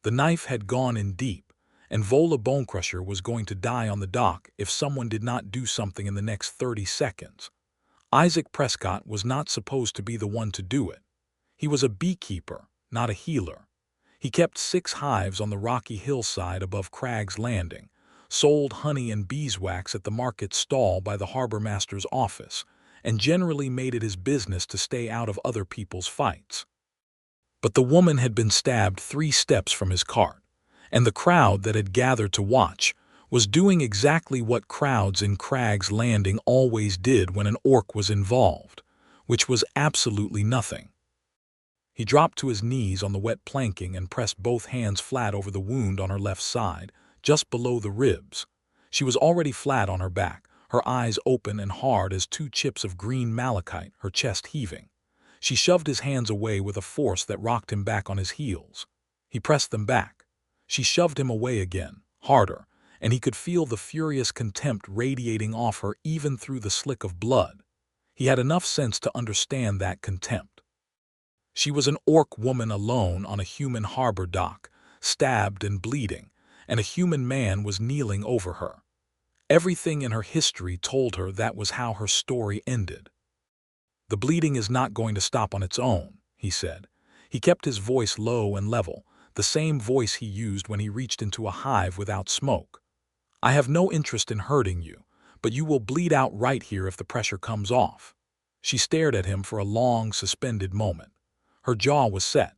The knife had gone in deep, and Vola Bonecrusher was going to die on the dock if someone did not do something in the next 30 seconds. Isaac Prescott was not supposed to be the one to do it. He was a beekeeper, not a healer. He kept 6 hives on the rocky hillside above Crag's Landing, sold honey and beeswax at the market stall by the harbor master's office, and generally made it his business to stay out of other people's fights. But the woman had been stabbed 3 steps from his cart, and the crowd that had gathered to watch was doing exactly what crowds in Crag's Landing always did when an orc was involved, which was absolutely nothing. He dropped to his knees on the wet planking and pressed both hands flat over the wound on her left side, just below the ribs. She was already flat on her back, her eyes open and hard as 2 chips of green malachite, her chest heaving. She shoved his hands away with a force that rocked him back on his heels. He pressed them back. She shoved him away again, harder, and he could feel the furious contempt radiating off her even through the slick of blood. He had enough sense to understand that contempt. She was an orc woman alone on a human harbor dock, stabbed and bleeding, and a human man was kneeling over her. Everything in her history told her that was how her story ended. "The bleeding is not going to stop on its own," he said. He kept his voice low and level, the same voice he used when he reached into a hive without smoke. "I have no interest in hurting you, but you will bleed out right here if the pressure comes off." She stared at him for a long, suspended moment. Her jaw was set.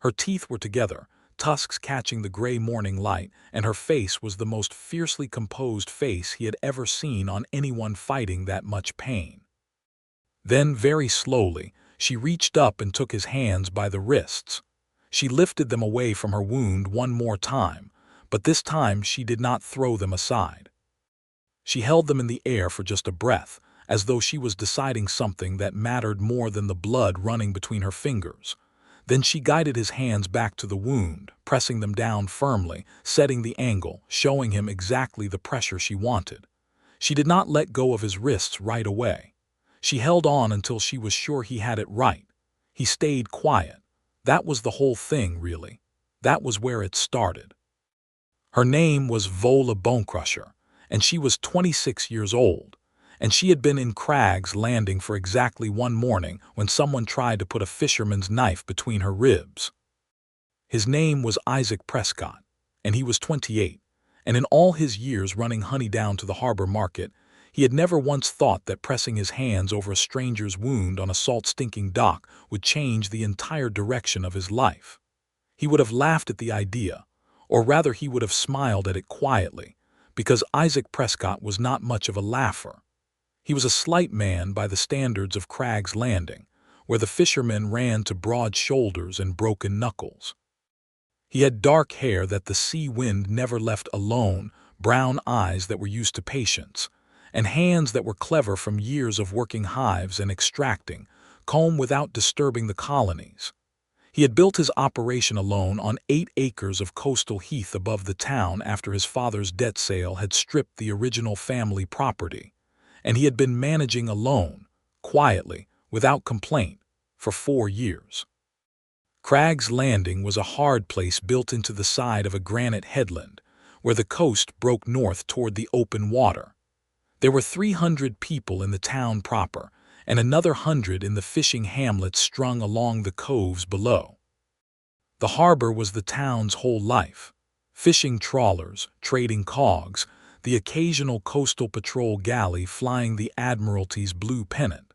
Her teeth were together, tusks catching the gray morning light, and her face was the most fiercely composed face he had ever seen on anyone fighting that much pain. Then, very slowly, she reached up and took his hands by the wrists. She lifted them away from her wound one more time, but this time she did not throw them aside. She held them in the air for just a breath, as though she was deciding something that mattered more than the blood running between her fingers. Then she guided his hands back to the wound, pressing them down firmly, setting the angle, showing him exactly the pressure she wanted. She did not let go of his wrists right away. She held on until she was sure he had it right. He stayed quiet. That was the whole thing, really. That was where it started. Her name was Vola Bonecrusher, and she was 26 years old, and she had been in Crag's Landing for exactly 1 morning when someone tried to put a fisherman's knife between her ribs. His name was Isaac Prescott, and he was 28, and in all his years running honey down to the harbor market, he had never once thought that pressing his hands over a stranger's wound on a salt-stinking dock would change the entire direction of his life. He would have laughed at the idea, or rather he would have smiled at it quietly, because Isaac Prescott was not much of a laugher. He was a slight man by the standards of Crag's Landing, where the fishermen ran to broad shoulders and broken knuckles. He had dark hair that the sea wind never left alone, brown eyes that were used to patience, and hands that were clever from years of working hives and extracting comb without disturbing the colonies. He had built his operation alone on 8 acres of coastal heath above the town after his father's debt sale had stripped the original family property, and he had been managing alone, quietly, without complaint, for 4 years. Crag's Landing was a hard place built into the side of a granite headland, where the coast broke north toward the open water. There were 300 people in the town proper, and another 100 in the fishing hamlets strung along the coves below. The harbor was the town's whole life. Fishing trawlers, trading cogs, the occasional coastal patrol galley flying the Admiralty's blue pennant.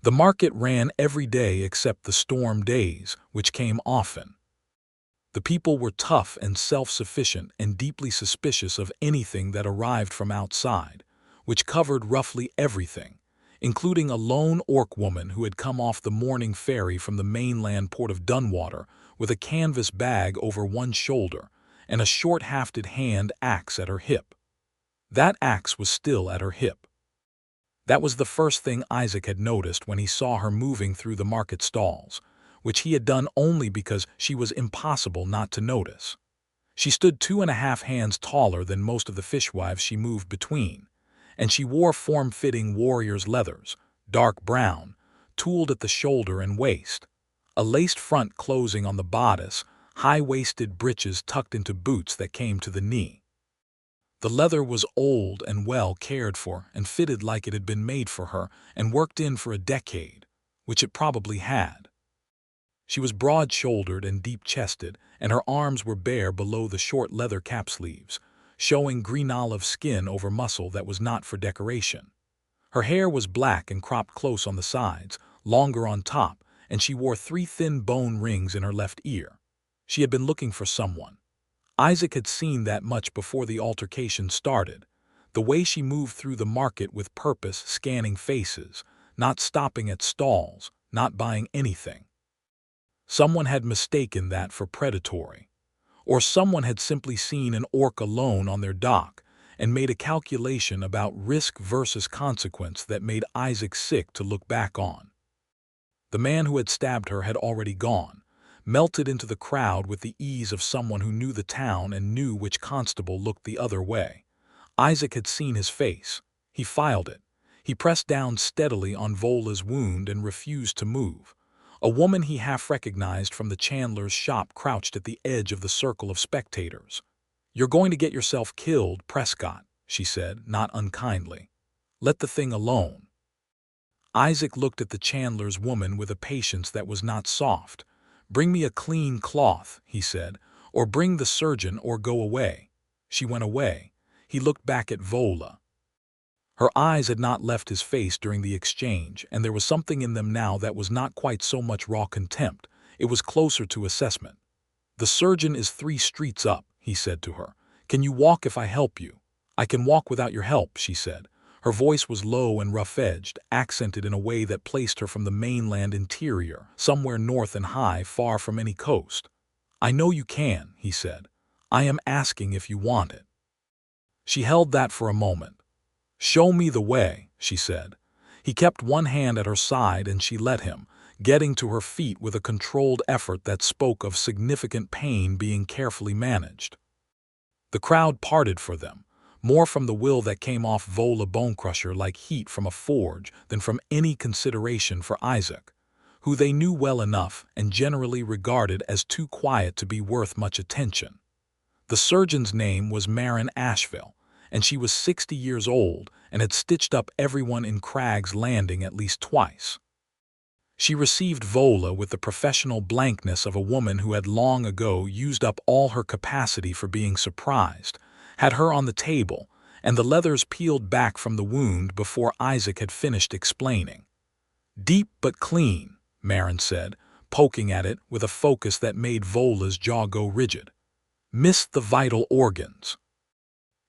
The market ran every day except the storm days, which came often. The people were tough and self-sufficient and deeply suspicious of anything that arrived from outside, which covered roughly everything, including a lone orc woman who had come off the morning ferry from the mainland port of Dunwater with a canvas bag over one shoulder and a short-hafted hand axe at her hip. That axe was still at her hip. That was the first thing Isaac had noticed when he saw her moving through the market stalls, which he had done only because she was impossible not to notice. She stood 2.5 hands taller than most of the fishwives she moved between, and she wore form-fitting warrior's leathers, dark brown, tooled at the shoulder and waist, a laced front closing on the bodice, high-waisted breeches tucked into boots that came to the knee. The leather was old and well cared for and fitted like it had been made for her and worked in for a decade, which it probably had. She was broad-shouldered and deep-chested, and her arms were bare below the short leather cap sleeves, showing green-olive skin over muscle that was not for decoration. Her hair was black and cropped close on the sides, longer on top, and she wore 3 thin bone rings in her left ear. She had been looking for someone. Isaac had seen that much before the altercation started. The way she moved through the market with purpose, scanning faces, not stopping at stalls, not buying anything. Someone had mistaken that for predatory. Or someone had simply seen an orc alone on their dock and made a calculation about risk versus consequence that made Isaac sick to look back on. The man who had stabbed her had already gone, melted into the crowd with the ease of someone who knew the town and knew which constable looked the other way. Isaac had seen his face. He filed it. He pressed down steadily on Vola's wound and refused to move. A woman he half recognized from the chandler's shop crouched at the edge of the circle of spectators. "You're going to get yourself killed, Prescott," she said, not unkindly. "Let the thing alone." Isaac looked at the chandler's woman with a patience that was not soft. "Bring me a clean cloth," he said, "or bring the surgeon or go away." She went away. He looked back at Vola. Her eyes had not left his face during the exchange, and there was something in them now that was not quite so much raw contempt. It was closer to assessment. "The surgeon is 3 streets up," he said to her. "Can you walk if I help you?" "I can walk without your help," she said. Her voice was low and rough-edged, accented in a way that placed her from the mainland interior, somewhere north and high, far from any coast. "I know you can," he said. "I am asking if you want it." She held that for a moment. "Show me the way," she said. He kept one hand at her side and she let him, getting to her feet with a controlled effort that spoke of significant pain being carefully managed. The crowd parted for them, more from the will that came off Vola Bonecrusher like heat from a forge than from any consideration for Isaac, who they knew well enough and generally regarded as too quiet to be worth much attention. The surgeon's name was Marin Asheville, and she was 60 years old and had stitched up everyone in Crag's Landing at least twice. She received Vola with the professional blankness of a woman who had long ago used up all her capacity for being surprised, had her on the table, and the leathers peeled back from the wound before Isaac had finished explaining. "Deep but clean," Marin said, poking at it with a focus that made Vola's jaw go rigid. "Missed the vital organs."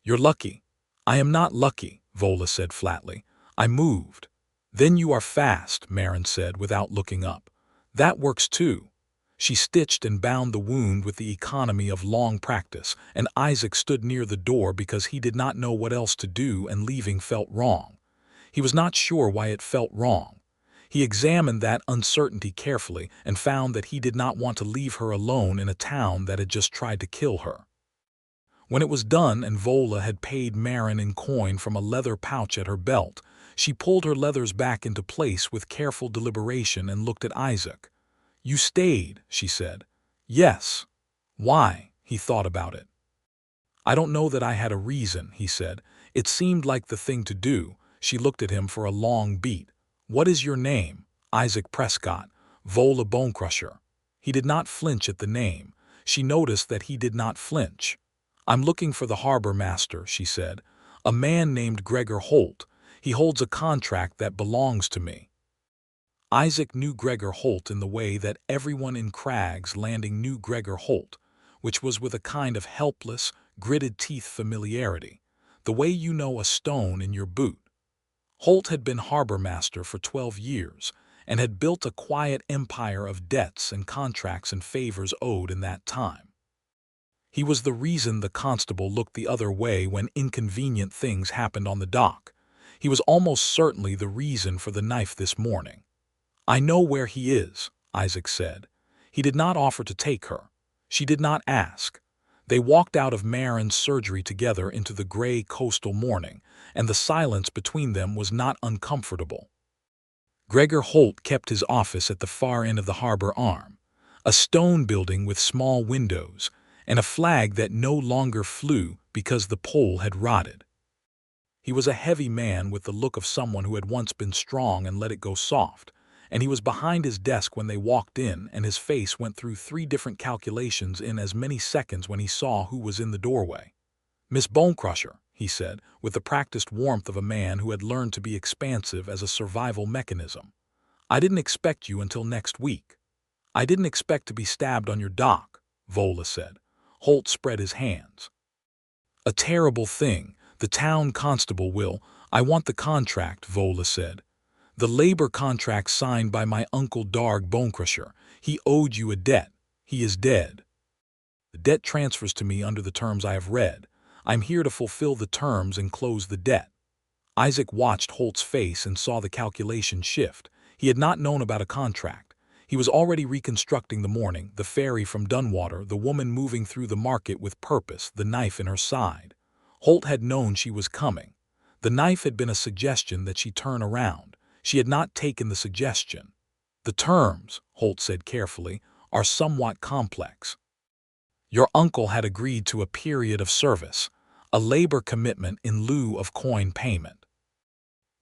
"You're lucky." "I am not lucky," Vola said flatly. "I moved." "Then you are fast," Marin said without looking up. "That works too." She stitched and bound the wound with the economy of long practice, and Isaac stood near the door because he did not know what else to do and leaving felt wrong. He was not sure why it felt wrong. He examined that uncertainty carefully and found that he did not want to leave her alone in a town that had just tried to kill her. When it was done and Vola had paid Marin in coin from a leather pouch at her belt, she pulled her leathers back into place with careful deliberation and looked at Isaac. "You stayed," she said. "Yes." "Why?" He thought about it. "I don't know that I had a reason," he said. "It seemed like the thing to do." She looked at him for a long beat. "What is your name?" "Isaac Prescott, Vola Bonecrusher." He did not flinch at the name. She noticed that he did not flinch. "I'm looking for the harbor master," she said. "A man named Gregor Holt. He holds a contract that belongs to me." Isaac knew Gregor Holt in the way that everyone in Crag's Landing knew Gregor Holt, which was with a kind of helpless, gritted-teeth familiarity, the way you know a stone in your boot. Holt had been harbor master for 12 years and had built a quiet empire of debts and contracts and favors owed in that time. He was the reason the constable looked the other way when inconvenient things happened on the dock. He was almost certainly the reason for the knife this morning. "I know where he is," Isaac said. He did not offer to take her. She did not ask. They walked out of Marin's surgery together into the gray coastal morning, and the silence between them was not uncomfortable. Gregor Holt kept his office at the far end of the harbor arm. a stone building with small windows, and a flag that no longer flew because the pole had rotted. He was a heavy man with the look of someone who had once been strong and let it go soft, and he was behind his desk when they walked in, and his face went through 3 different calculations in as many seconds when he saw who was in the doorway. "Miss Bonecrusher," he said, with the practiced warmth of a man who had learned to be expansive as a survival mechanism. "I didn't expect you until next week." "I didn't expect to be stabbed on your dock," Vola said. Holt spread his hands. "A terrible thing. The town constable will—" "I want the contract," Vola said. "The labor contract signed by my uncle Darg Bonecrusher. He owed you a debt. He is dead. The debt transfers to me under the terms I have read. I'm here to fulfill the terms and close the debt." Isaac watched Holt's face and saw the calculation shift. He had not known about a contract. He was already reconstructing the morning, the ferry from Dunwater, the woman moving through the market with purpose, the knife in her side. Holt had known she was coming. The knife had been a suggestion that she turn around. She had not taken the suggestion. "The terms," Holt said carefully, "are somewhat complex. Your uncle had agreed to a period of service, a labor commitment in lieu of coin payment.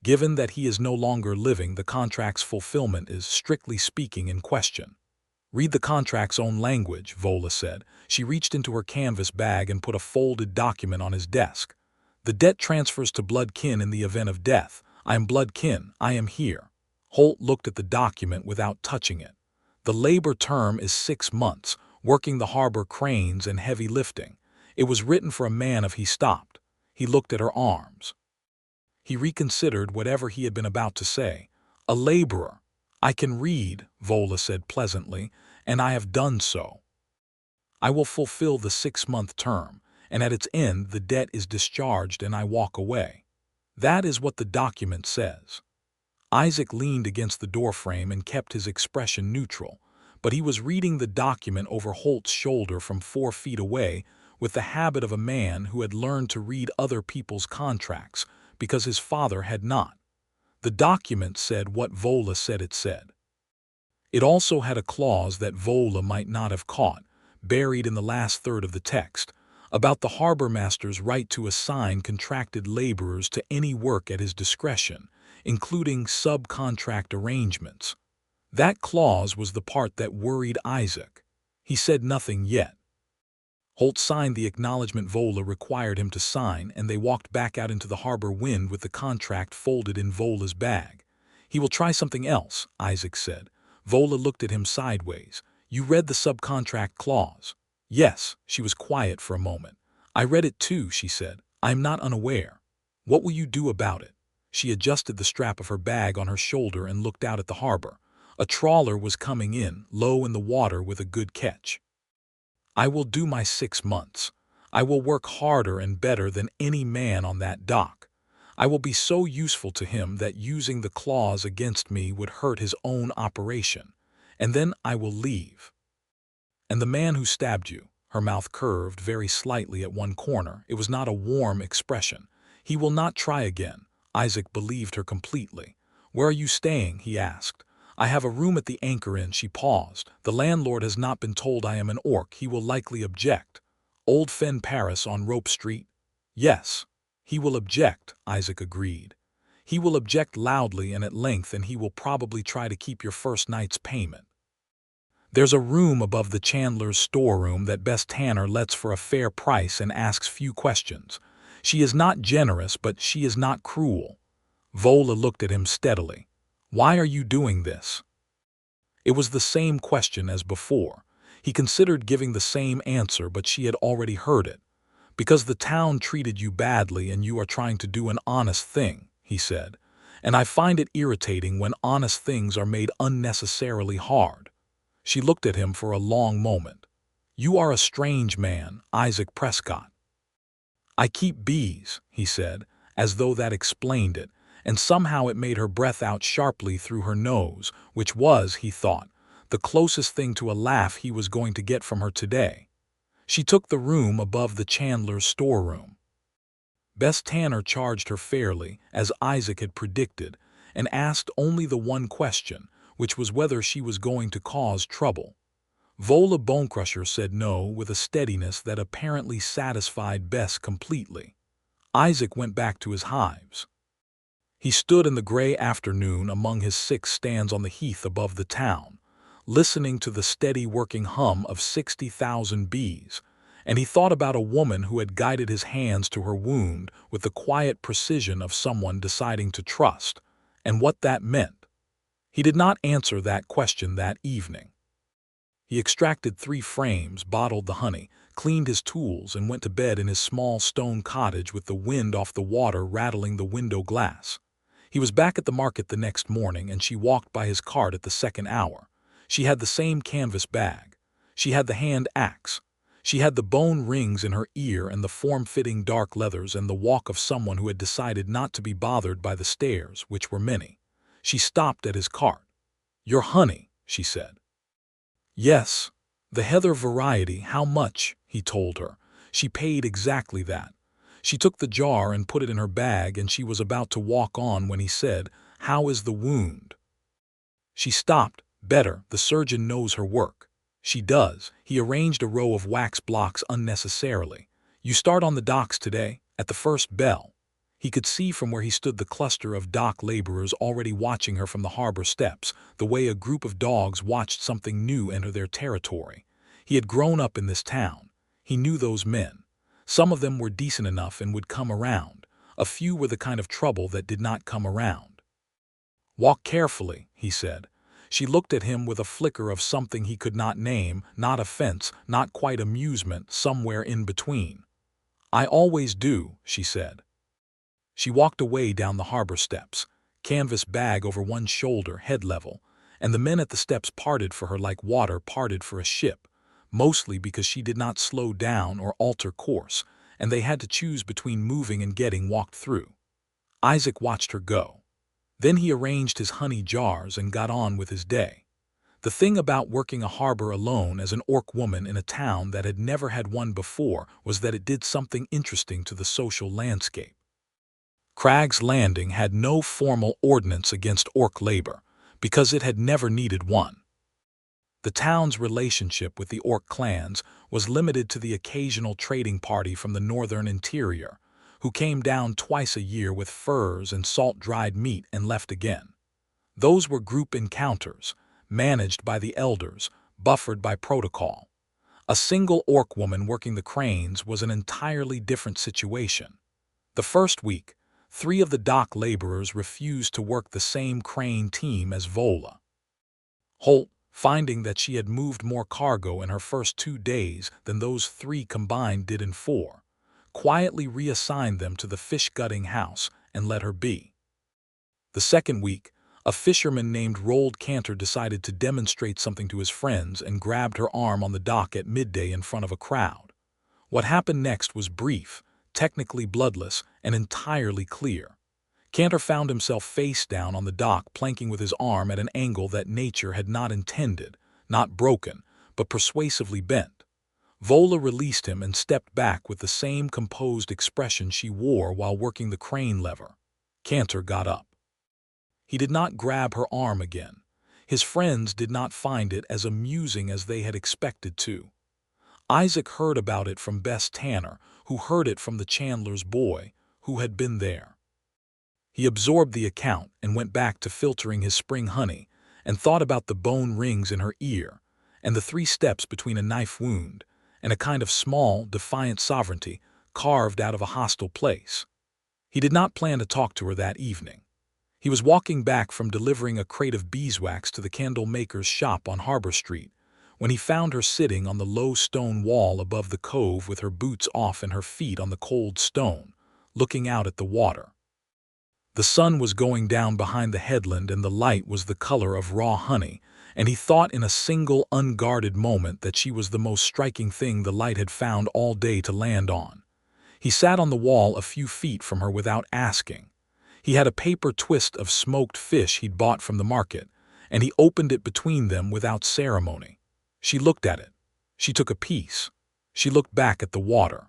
Given that he is no longer living, the contract's fulfillment is, strictly speaking, in question." "Read the contract's own language," Vola said. She reached into her canvas bag and put a folded document on his desk. "The debt transfers to blood kin in the event of death. I am blood kin. I am here." Holt looked at the document without touching it. "The labor term is 6 months, working the harbor cranes and heavy lifting. It was written for a man of..." He stopped. He looked at her arms. He reconsidered whatever he had been about to say. "A laborer." "I can read," Vola said pleasantly, "and I have done so. I will fulfill the 6-month term, and at its end the debt is discharged and I walk away. That is what the document says." Isaac leaned against the doorframe and kept his expression neutral, but he was reading the document over Holt's shoulder from 4 feet away with the habit of a man who had learned to read other people's contracts because his father had not. The document said what Vola said it said. It also had a clause that Vola might not have caught, buried in the last third of the text, about the harbor master's right to assign contracted laborers to any work at his discretion, including subcontract arrangements. That clause was the part that worried Isaac. He said nothing yet. Holt signed the acknowledgement Vola required him to sign, and they walked back out into the harbor wind with the contract folded in Vola's bag. "He will try something else," Isaac said. Vola looked at him sideways. "You read the subcontract clause?" "Yes." She was quiet for a moment. "I read it too," she said. "I am not unaware. What will you do about it?" She adjusted the strap of her bag on her shoulder and looked out at the harbor. A trawler was coming in, low in the water with a good catch. "I will do my 6 months. I will work harder and better than any man on that dock. I will be so useful to him that using the clause against me would hurt his own operation. And then I will leave." "And the man who stabbed you," her mouth curved very slightly at one corner. It was not a warm expression. "He will not try again." Isaac believed her completely. "Where are you staying?" he asked. "I have a room at the Anchor Inn." She paused. "The landlord has not been told I am an orc. He will likely object." "Old Fen Paris on Rope Street?" "Yes." "He will object," Isaac agreed. "He will object loudly and at length, and he will probably try to keep your first night's payment. There's a room above the chandler's storeroom that Bess Tanner lets for a fair price and asks few questions. She is not generous, but she is not cruel." Vola looked at him steadily. "Why are you doing this?" It was the same question as before. He considered giving the same answer, but she had already heard it. "Because the town treated you badly and you are trying to do an honest thing," he said. "And I find it irritating when honest things are made unnecessarily hard." She looked at him for a long moment. "You are a strange man, Isaac Prescott." "I keep bees," he said, as though that explained it, and somehow it made her breath out sharply through her nose, which was, he thought, the closest thing to a laugh he was going to get from her today. She took the room above the chandler's storeroom. Bess Tanner charged her fairly, as Isaac had predicted, and asked only the one question, which was whether she was going to cause trouble. Vola Bonecrusher said no with a steadiness that apparently satisfied Bess completely. Isaac went back to his hives. He stood in the gray afternoon among his 6 stands on the heath above the town, listening to the steady working hum of 60,000 bees, and he thought about a woman who had guided his hands to her wound with the quiet precision of someone deciding to trust, and what that meant. He did not answer that question that evening. He extracted 3 frames, bottled the honey, cleaned his tools, and went to bed in his small stone cottage with the wind off the water rattling the window glass. He was back at the market the next morning, and she walked by his cart at the 2nd hour. She had the same canvas bag. She had the hand axe. She had the bone rings in her ear and the form-fitting dark leathers and the walk of someone who had decided not to be bothered by the stairs, which were many. She stopped at his cart. "Your honey," she said. "Yes, the heather variety. How much?" he told her. She paid exactly that. She took the jar and put it in her bag, and she was about to walk on when he said, "How is the wound?" She stopped. "Better. The surgeon knows her work." "She does." He arranged a row of wax blocks unnecessarily. "You start on the docks today, at the first bell." He could see from where he stood the cluster of dock laborers already watching her from the harbor steps, the way a group of dogs watched something new enter their territory. He had grown up in this town. He knew those men. Some of them were decent enough and would come around. A few were the kind of trouble that did not come around. "Walk carefully," he said. She looked at him with a flicker of something he could not name, not offense, not quite amusement, somewhere in between. "I always do," she said. She walked away down the harbor steps, canvas bag over one shoulder, head level, and the men at the steps parted for her like water parted for a ship, mostly because she did not slow down or alter course, and they had to choose between moving and getting walked through. Isaac watched her go. Then he arranged his honey jars and got on with his day. The thing about working a harbor alone as an orc woman in a town that had never had one before was that it did something interesting to the social landscape. Crag's Landing had no formal ordinance against orc labor, because it had never needed one. The town's relationship with the orc clans was limited to the occasional trading party from the northern interior, who came down twice a year with furs and salt-dried meat and left again. Those were group encounters, managed by the elders, buffered by protocol. A single orc woman working the cranes was an entirely different situation. The first week, 3 of the dock laborers refused to work the same crane team as Vola. Holt, finding that she had moved more cargo in her first 2 days than those 3 combined did in 4, quietly reassigned them to the fish-gutting house and let her be. The second week, a fisherman named Rolled Cantor decided to demonstrate something to his friends and grabbed her arm on the dock at midday in front of a crowd. What happened next was brief, technically bloodless, and entirely clear. Cantor found himself face down on the dock, planking with his arm at an angle that nature had not intended, not broken, but persuasively bent. Vola released him and stepped back with the same composed expression she wore while working the crane lever. Cantor got up. He did not grab her arm again. His friends did not find it as amusing as they had expected to. Isaac heard about it from Bess Tanner, who heard it from the chandler's boy, who had been there. He absorbed the account and went back to filtering his spring honey, and thought about the bone rings in her ear, and the 3 steps between a knife wound, and a kind of small, defiant sovereignty carved out of a hostile place. He did not plan to talk to her that evening. He was walking back from delivering a crate of beeswax to the candle maker's shop on Harbor Street, when he found her sitting on the low stone wall above the cove with her boots off and her feet on the cold stone, looking out at the water. The sun was going down behind the headland and the light was the color of raw honey, and he thought in a single unguarded moment that she was the most striking thing the light had found all day to land on. He sat on the wall a few feet from her without asking. He had a paper twist of smoked fish he'd bought from the market, and he opened it between them without ceremony. She looked at it. She took a piece. She looked back at the water.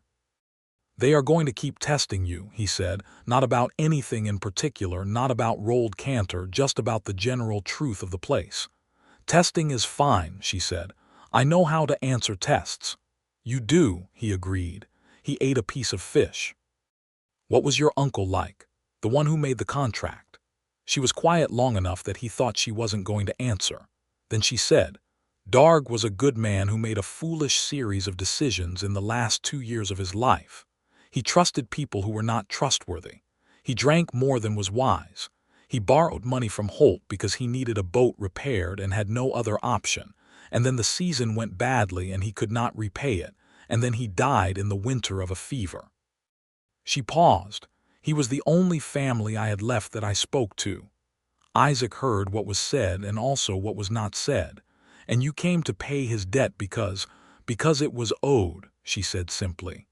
"They are going to keep testing you," he said, "not about anything in particular, not about Rolled Cantor, just about the general truth of the place." "Testing is fine," she said. I know how to answer tests." "You do," he agreed. He ate a piece of fish. "What was your uncle like? The one who made the contract?" She was quiet long enough that he thought she wasn't going to answer. Then she said, "Darg was a good man who made a foolish series of decisions in the last 2 years of his life. He trusted people who were not trustworthy. He drank more than was wise. He borrowed money from Holt because he needed a boat repaired and had no other option. And then the season went badly and he could not repay it. And then he died in the winter of a fever." She paused. "He was the only family I had left that I spoke to." Isaac heard what was said and also what was not said. "And you came to pay his debt because it was owed," she said simply.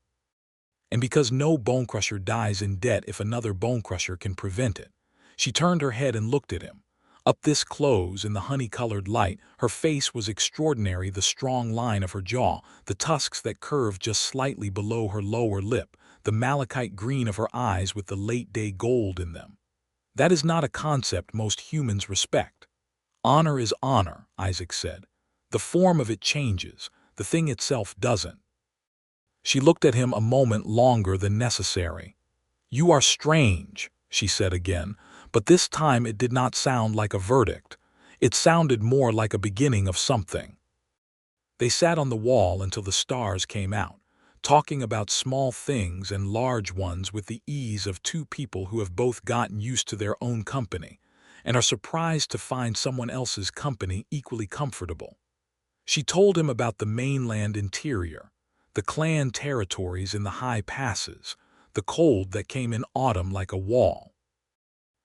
"And because no bonecrusher dies in debt if another bonecrusher can prevent it." She turned her head and looked at him. Up this close, in the honey-colored light, her face was extraordinary, the strong line of her jaw, the tusks that curved just slightly below her lower lip, the malachite green of her eyes with the late-day gold in them. "That is not a concept most humans respect." "Honor is honor," Isaac said. "The form of it changes, the thing itself doesn't." She looked at him a moment longer than necessary. "You are strange," she said again, but this time it did not sound like a verdict. It sounded more like a beginning of something. They sat on the wall until the stars came out, talking about small things and large ones with the ease of two people who have both gotten used to their own company and are surprised to find someone else's company equally comfortable. She told him about the mainland interior, the clan territories in the high passes, the cold that came in autumn like a wall.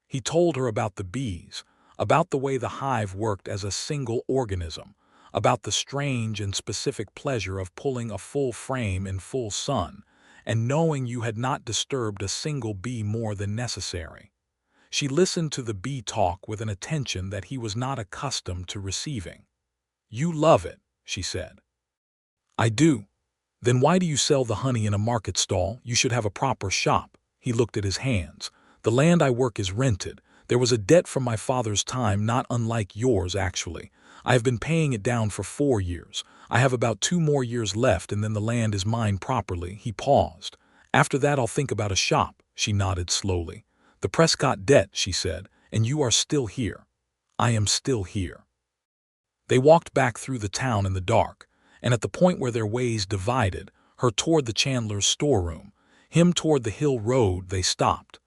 He told her about the bees, about the way the hive worked as a single organism, about the strange and specific pleasure of pulling a full frame in full sun, and knowing you had not disturbed a single bee more than necessary. She listened to the bee talk with an attention that he was not accustomed to receiving. "You love it," she said. "I do." "Then why do you sell the honey in a market stall? You should have a proper shop." He looked at his hands. "The land I work is rented. There was a debt from my father's time, not unlike yours, actually. I have been paying it down for 4 years. I have about 2 more years left, and then the land is mine properly." He paused. "After that I'll think about a shop." She nodded slowly. "The Prescott debt," she said, "and you are still here." "I am still here." They walked back through the town in the dark, and at the point where their ways divided, her toward the chandler's storeroom, him toward the hill road, they stopped.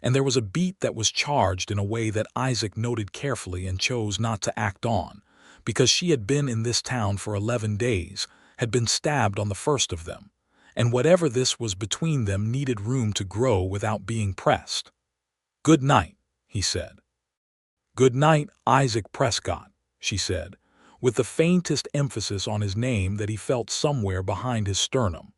And there was a beat that was charged in a way that Isaac noted carefully and chose not to act on, because she had been in this town for 11 days, had been stabbed on the first of them, and whatever this was between them needed room to grow without being pressed. "Good night," he said. "Good night, Isaac Prescott," she said, with the faintest emphasis on his name that he felt somewhere behind his sternum.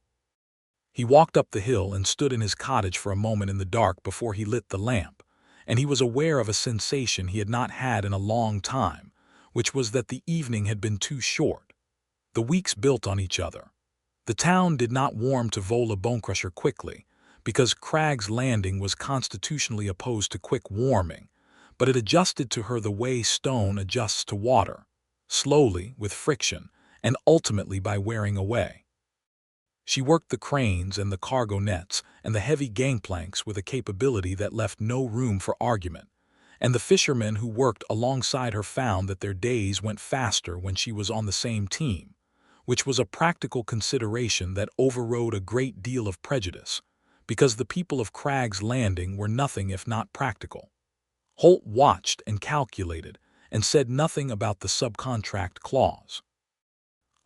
He walked up the hill and stood in his cottage for a moment in the dark before he lit the lamp, and he was aware of a sensation he had not had in a long time, which was that the evening had been too short. The weeks built on each other. The town did not warm to Vola Bonecrusher quickly, because Crag's Landing was constitutionally opposed to quick warming, but it adjusted to her the way stone adjusts to water, slowly, with friction, and ultimately by wearing away. She worked the cranes and the cargo nets and the heavy gangplanks with a capability that left no room for argument, and the fishermen who worked alongside her found that their days went faster when she was on the same team, which was a practical consideration that overrode a great deal of prejudice, because the people of Crag's Landing were nothing if not practical. Holt watched and calculated, and said nothing about the subcontract clause.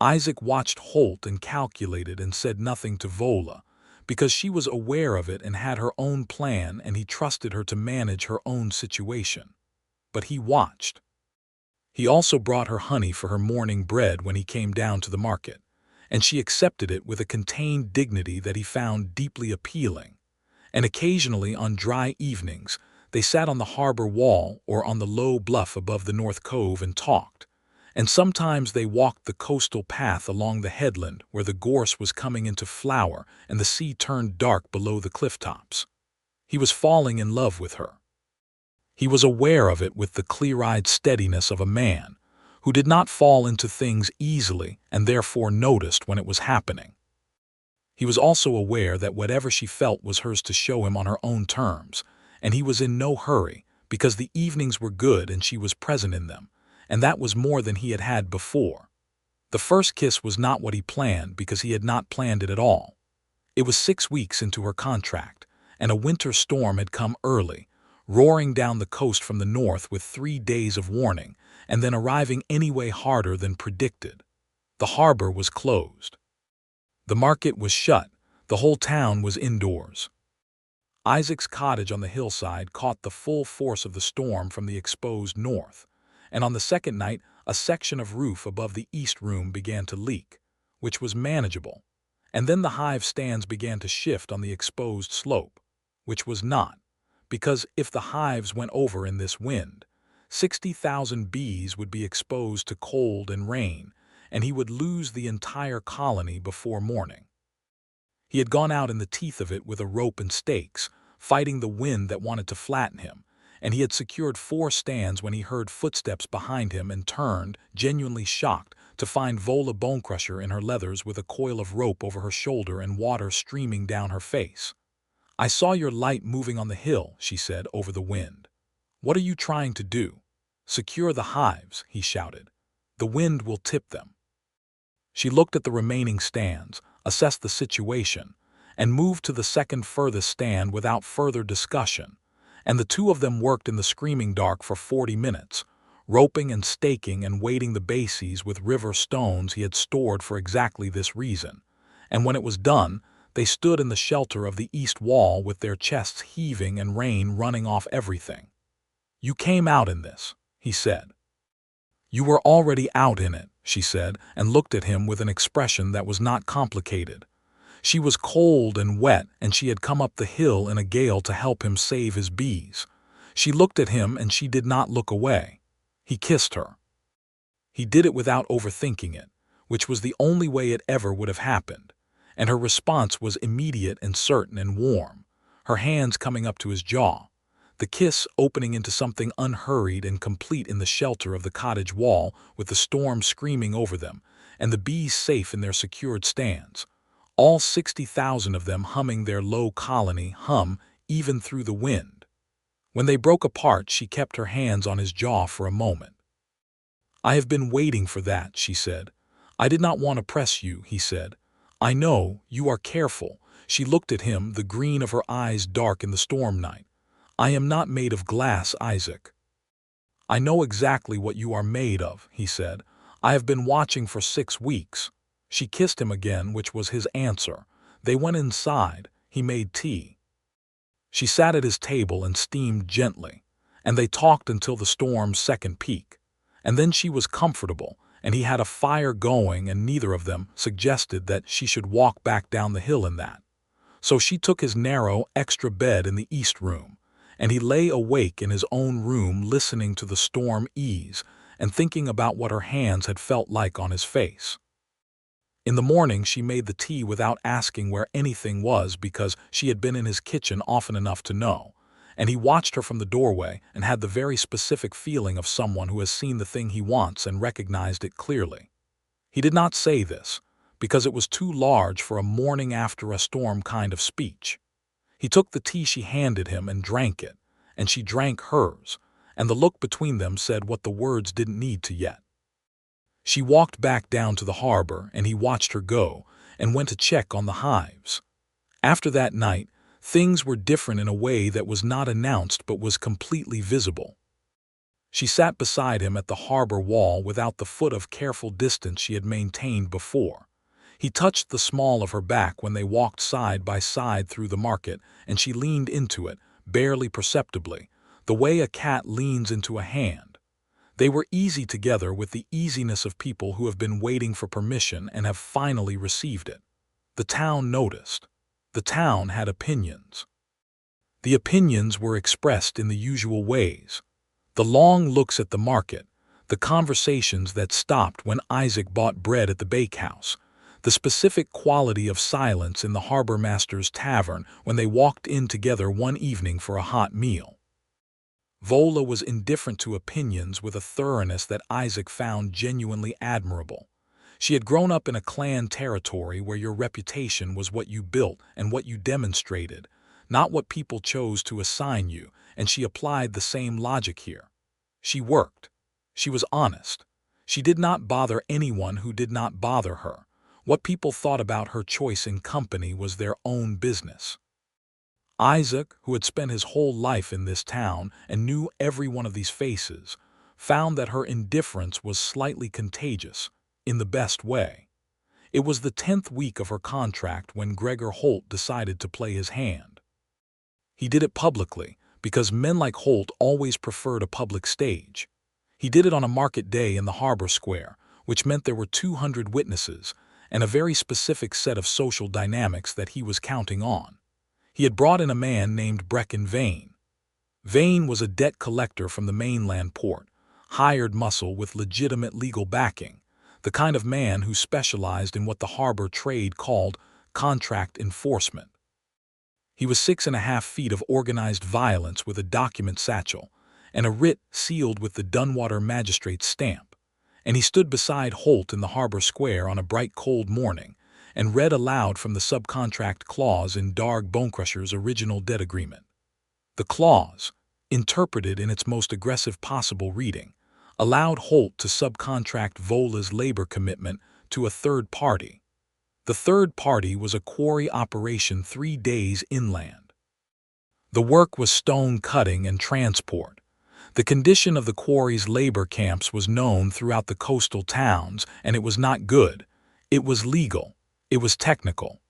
Isaac watched Holt and calculated and said nothing to Vola, because she was aware of it and had her own plan, and he trusted her to manage her own situation. But he watched. He also brought her honey for her morning bread when he came down to the market, and she accepted it with a contained dignity that he found deeply appealing. And occasionally, on dry evenings, they sat on the harbor wall or on the low bluff above the North Cove and talked, and sometimes they walked the coastal path along the headland where the gorse was coming into flower and the sea turned dark below the cliff tops. He was falling in love with her. He was aware of it with the clear-eyed steadiness of a man who did not fall into things easily and therefore noticed when it was happening. He was also aware that whatever she felt was hers to show him on her own terms, and he was in no hurry because the evenings were good and she was present in them, and that was more than he had had before. The first kiss was not what he planned because he had not planned it at all. It was 6 weeks into her contract, and a winter storm had come early, roaring down the coast from the north with 3 days of warning, and then arriving anyway harder than predicted. The harbor was closed. The market was shut. The whole town was indoors. Isaac's cottage on the hillside caught the full force of the storm from the exposed north, and on the second night a section of roof above the east room began to leak, which was manageable, and then the hive stands began to shift on the exposed slope, which was not, because if the hives went over in this wind, 60,000 bees would be exposed to cold and rain, and he would lose the entire colony before morning. He had gone out in the teeth of it with a rope and stakes, fighting the wind that wanted to flatten him, and he had secured 4 stands when he heard footsteps behind him and turned, genuinely shocked, to find Vola Bonecrusher in her leathers with a coil of rope over her shoulder and water streaming down her face. "I saw your light moving on the hill," she said over the wind. "What are you trying to do?" "Secure the hives," he shouted. "The wind will tip them." She looked at the remaining stands, assessed the situation, and moved to the second furthest stand without further discussion, and the 2 of them worked in the screaming dark for 40 minutes, roping and staking and weighting the bases with river stones he had stored for exactly this reason, and when it was done, they stood in the shelter of the east wall with their chests heaving and rain running off everything. "You came out in this," he said. "You were already out in it," she said, and looked at him with an expression that was not complicated. She was cold and wet, and she had come up the hill in a gale to help him save his bees. She looked at him, and she did not look away. He kissed her. He did it without overthinking it, which was the only way it ever would have happened, and her response was immediate and certain and warm, her hands coming up to his jaw, the kiss opening into something unhurried and complete in the shelter of the cottage wall with the storm screaming over them, and the bees safe in their secured stands, all 60,000 of them humming their low colony hum even through the wind. When they broke apart, she kept her hands on his jaw for a moment. "I have been waiting for that," she said. "I did not want to press you," he said. "I know, you are careful." She looked at him, the green of her eyes dark in the storm night. "I am not made of glass, Isaac." "I know exactly what you are made of," he said. "I have been watching for 6 weeks. She kissed him again, which was his answer. They went inside. He made tea. She sat at his table and steamed gently, and they talked until the storm's second peak. And then she was comfortable, and he had a fire going, and neither of them suggested that she should walk back down the hill in that. So she took his narrow, extra bed in the east room, and he lay awake in his own room listening to the storm ease and thinking about what her hands had felt like on his face. In the morning she made the tea without asking where anything was because she had been in his kitchen often enough to know, and he watched her from the doorway and had the very specific feeling of someone who has seen the thing he wants and recognized it clearly. He did not say this, because it was too large for a morning after a storm kind of speech. He took the tea she handed him and drank it, and she drank hers, and the look between them said what the words didn't need to yet. She walked back down to the harbor, and he watched her go, and went to check on the hives. After that night, things were different in a way that was not announced but was completely visible. She sat beside him at the harbor wall without the foot of careful distance she had maintained before. He touched the small of her back when they walked side by side through the market, and she leaned into it, barely perceptibly, the way a cat leans into a hand. They were easy together with the easiness of people who have been waiting for permission and have finally received it. The town noticed. The town had opinions. The opinions were expressed in the usual ways. The long looks at the market, the conversations that stopped when Isaac bought bread at the bakehouse, the specific quality of silence in the harbor master's tavern when they walked in together one evening for a hot meal. Vola was indifferent to opinions with a thoroughness that Isaac found genuinely admirable. She had grown up in a clan territory where your reputation was what you built and what you demonstrated, not what people chose to assign you, and she applied the same logic here. She worked. She was honest. She did not bother anyone who did not bother her. What people thought about her choice in company was their own business. Isaac, who had spent his whole life in this town and knew every one of these faces, found that her indifference was slightly contagious, in the best way. It was the 10th week of her contract when Gregor Holt decided to play his hand. He did it publicly, because men like Holt always preferred a public stage. He did it on a market day in the harbor square, which meant there were 200 witnesses, and a very specific set of social dynamics that he was counting on. He had brought in a man named Breckin Vane. Vane was a debt collector from the mainland port, hired muscle with legitimate legal backing, the kind of man who specialized in what the harbor trade called contract enforcement. He was 6.5 feet of organized violence with a document satchel and a writ sealed with the Dunwater magistrate's stamp, and he stood beside Holt in the harbor square on a bright cold morning and read aloud from the subcontract clause in Vola Bonecrusher's original debt agreement. The clause, interpreted in its most aggressive possible reading, allowed Holt to subcontract Vola's labor commitment to a third party. The third party was a quarry operation 3 days inland. The work was stone cutting and transport. The condition of the quarry's labor camps was known throughout the coastal towns, and it was not good. It was legal. It was technical.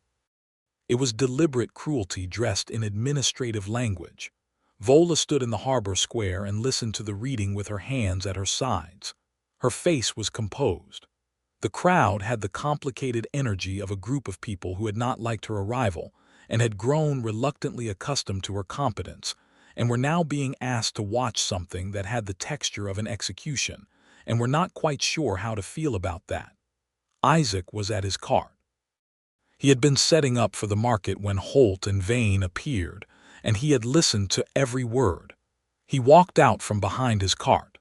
It was deliberate cruelty dressed in administrative language. Vola stood in the harbor square and listened to the reading with her hands at her sides. Her face was composed. The crowd had the complicated energy of a group of people who had not liked her arrival and had grown reluctantly accustomed to her competence, and were now being asked to watch something that had the texture of an execution, and were not quite sure how to feel about that. Isaac was at his cart. He had been setting up for the market when Holt and Vane appeared, and he had listened to every word. He walked out from behind his cart.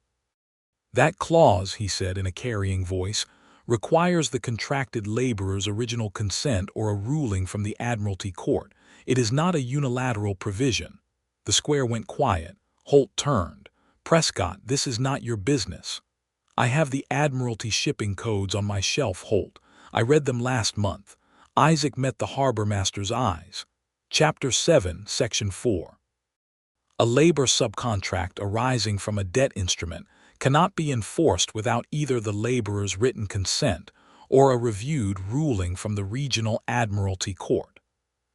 "That clause," he said in a carrying voice, "requires the contracted laborer's original consent or a ruling from the Admiralty Court. It is not a unilateral provision." The square went quiet. Holt turned. "Prescott, this is not your business." "I have the Admiralty shipping codes on my shelf, Holt. I read them last month." Isaac met the harbor master's eyes. Chapter 7, Section 4. A labor subcontract arising from a debt instrument cannot be enforced without either the laborer's written consent or a reviewed ruling from the Regional Admiralty Court,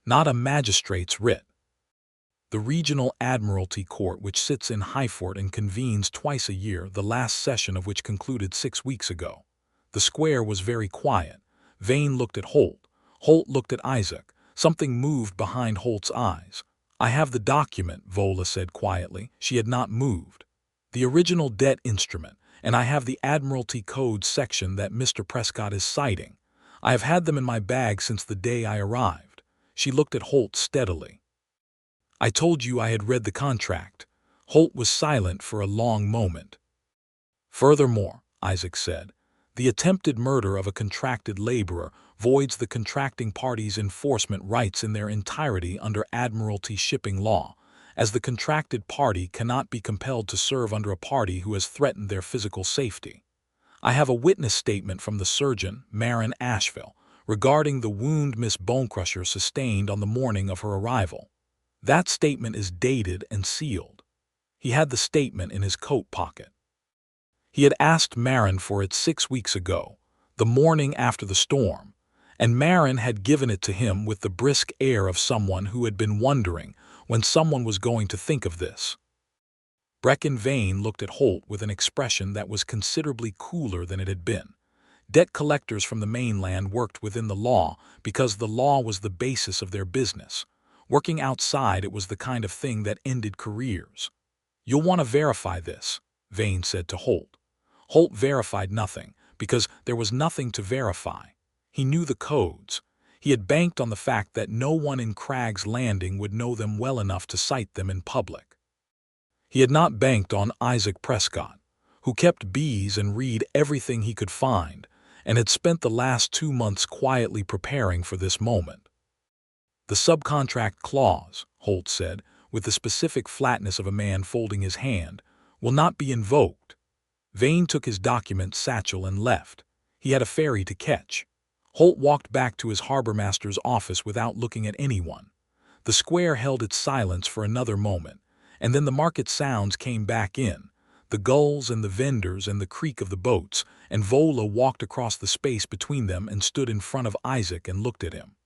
not a magistrate's writ. The Regional Admiralty Court, which sits in Highfort and convenes twice a year, the last session of which concluded 6 weeks ago. The square was very quiet. Vane looked at Holt. Holt looked at Isaac. Something moved behind Holt's eyes. "I have the document," Vola said quietly. She had not moved. "The original debt instrument, and I have the Admiralty Code section that Mr. Prescott is citing. I have had them in my bag since the day I arrived." She looked at Holt steadily. "I told you I had read the contract." Holt was silent for a long moment. "Furthermore," Isaac said, "the attempted murder of a contracted laborer voids the contracting party's enforcement rights in their entirety under Admiralty shipping law, as the contracted party cannot be compelled to serve under a party who has threatened their physical safety. I have a witness statement from the surgeon, Marin Asheville, regarding the wound Miss Bonecrusher sustained on the morning of her arrival. That statement is dated and sealed." He had the statement in his coat pocket. He had asked Marin for it 6 weeks ago, the morning after the storm, and Marin had given it to him with the brisk air of someone who had been wondering when someone was going to think of this. Breckin Vane looked at Holt with an expression that was considerably cooler than it had been. Debt collectors from the mainland worked within the law because the law was the basis of their business. Working outside it was the kind of thing that ended careers. "You'll want to verify this," Vane said to Holt. Holt verified nothing, because there was nothing to verify. He knew the codes. He had banked on the fact that no one in Crag's Landing would know them well enough to cite them in public. He had not banked on Isaac Prescott, who kept bees and read everything he could find, and had spent the last 2 months quietly preparing for this moment. "The subcontract clause," Holt said, with the specific flatness of a man folding his hand, "will not be invoked." Vane took his document satchel and left. He had a ferry to catch. Holt walked back to his harbormaster's office without looking at anyone. The square held its silence for another moment, and then the market sounds came back in, the gulls and the vendors and the creak of the boats, and Vola walked across the space between them and stood in front of Isaac and looked at him.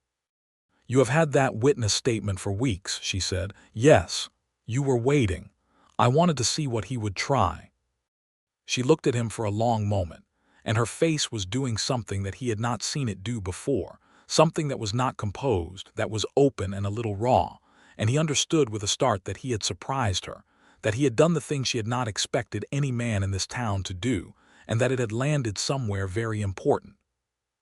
"You have had that witness statement for weeks," she said. "Yes, you were waiting. I wanted to see what he would try." She looked at him for a long moment, and her face was doing something that he had not seen it do before, something that was not composed, that was open and a little raw, and he understood with a start that he had surprised her, that he had done the thing she had not expected any man in this town to do, and that it had landed somewhere very important.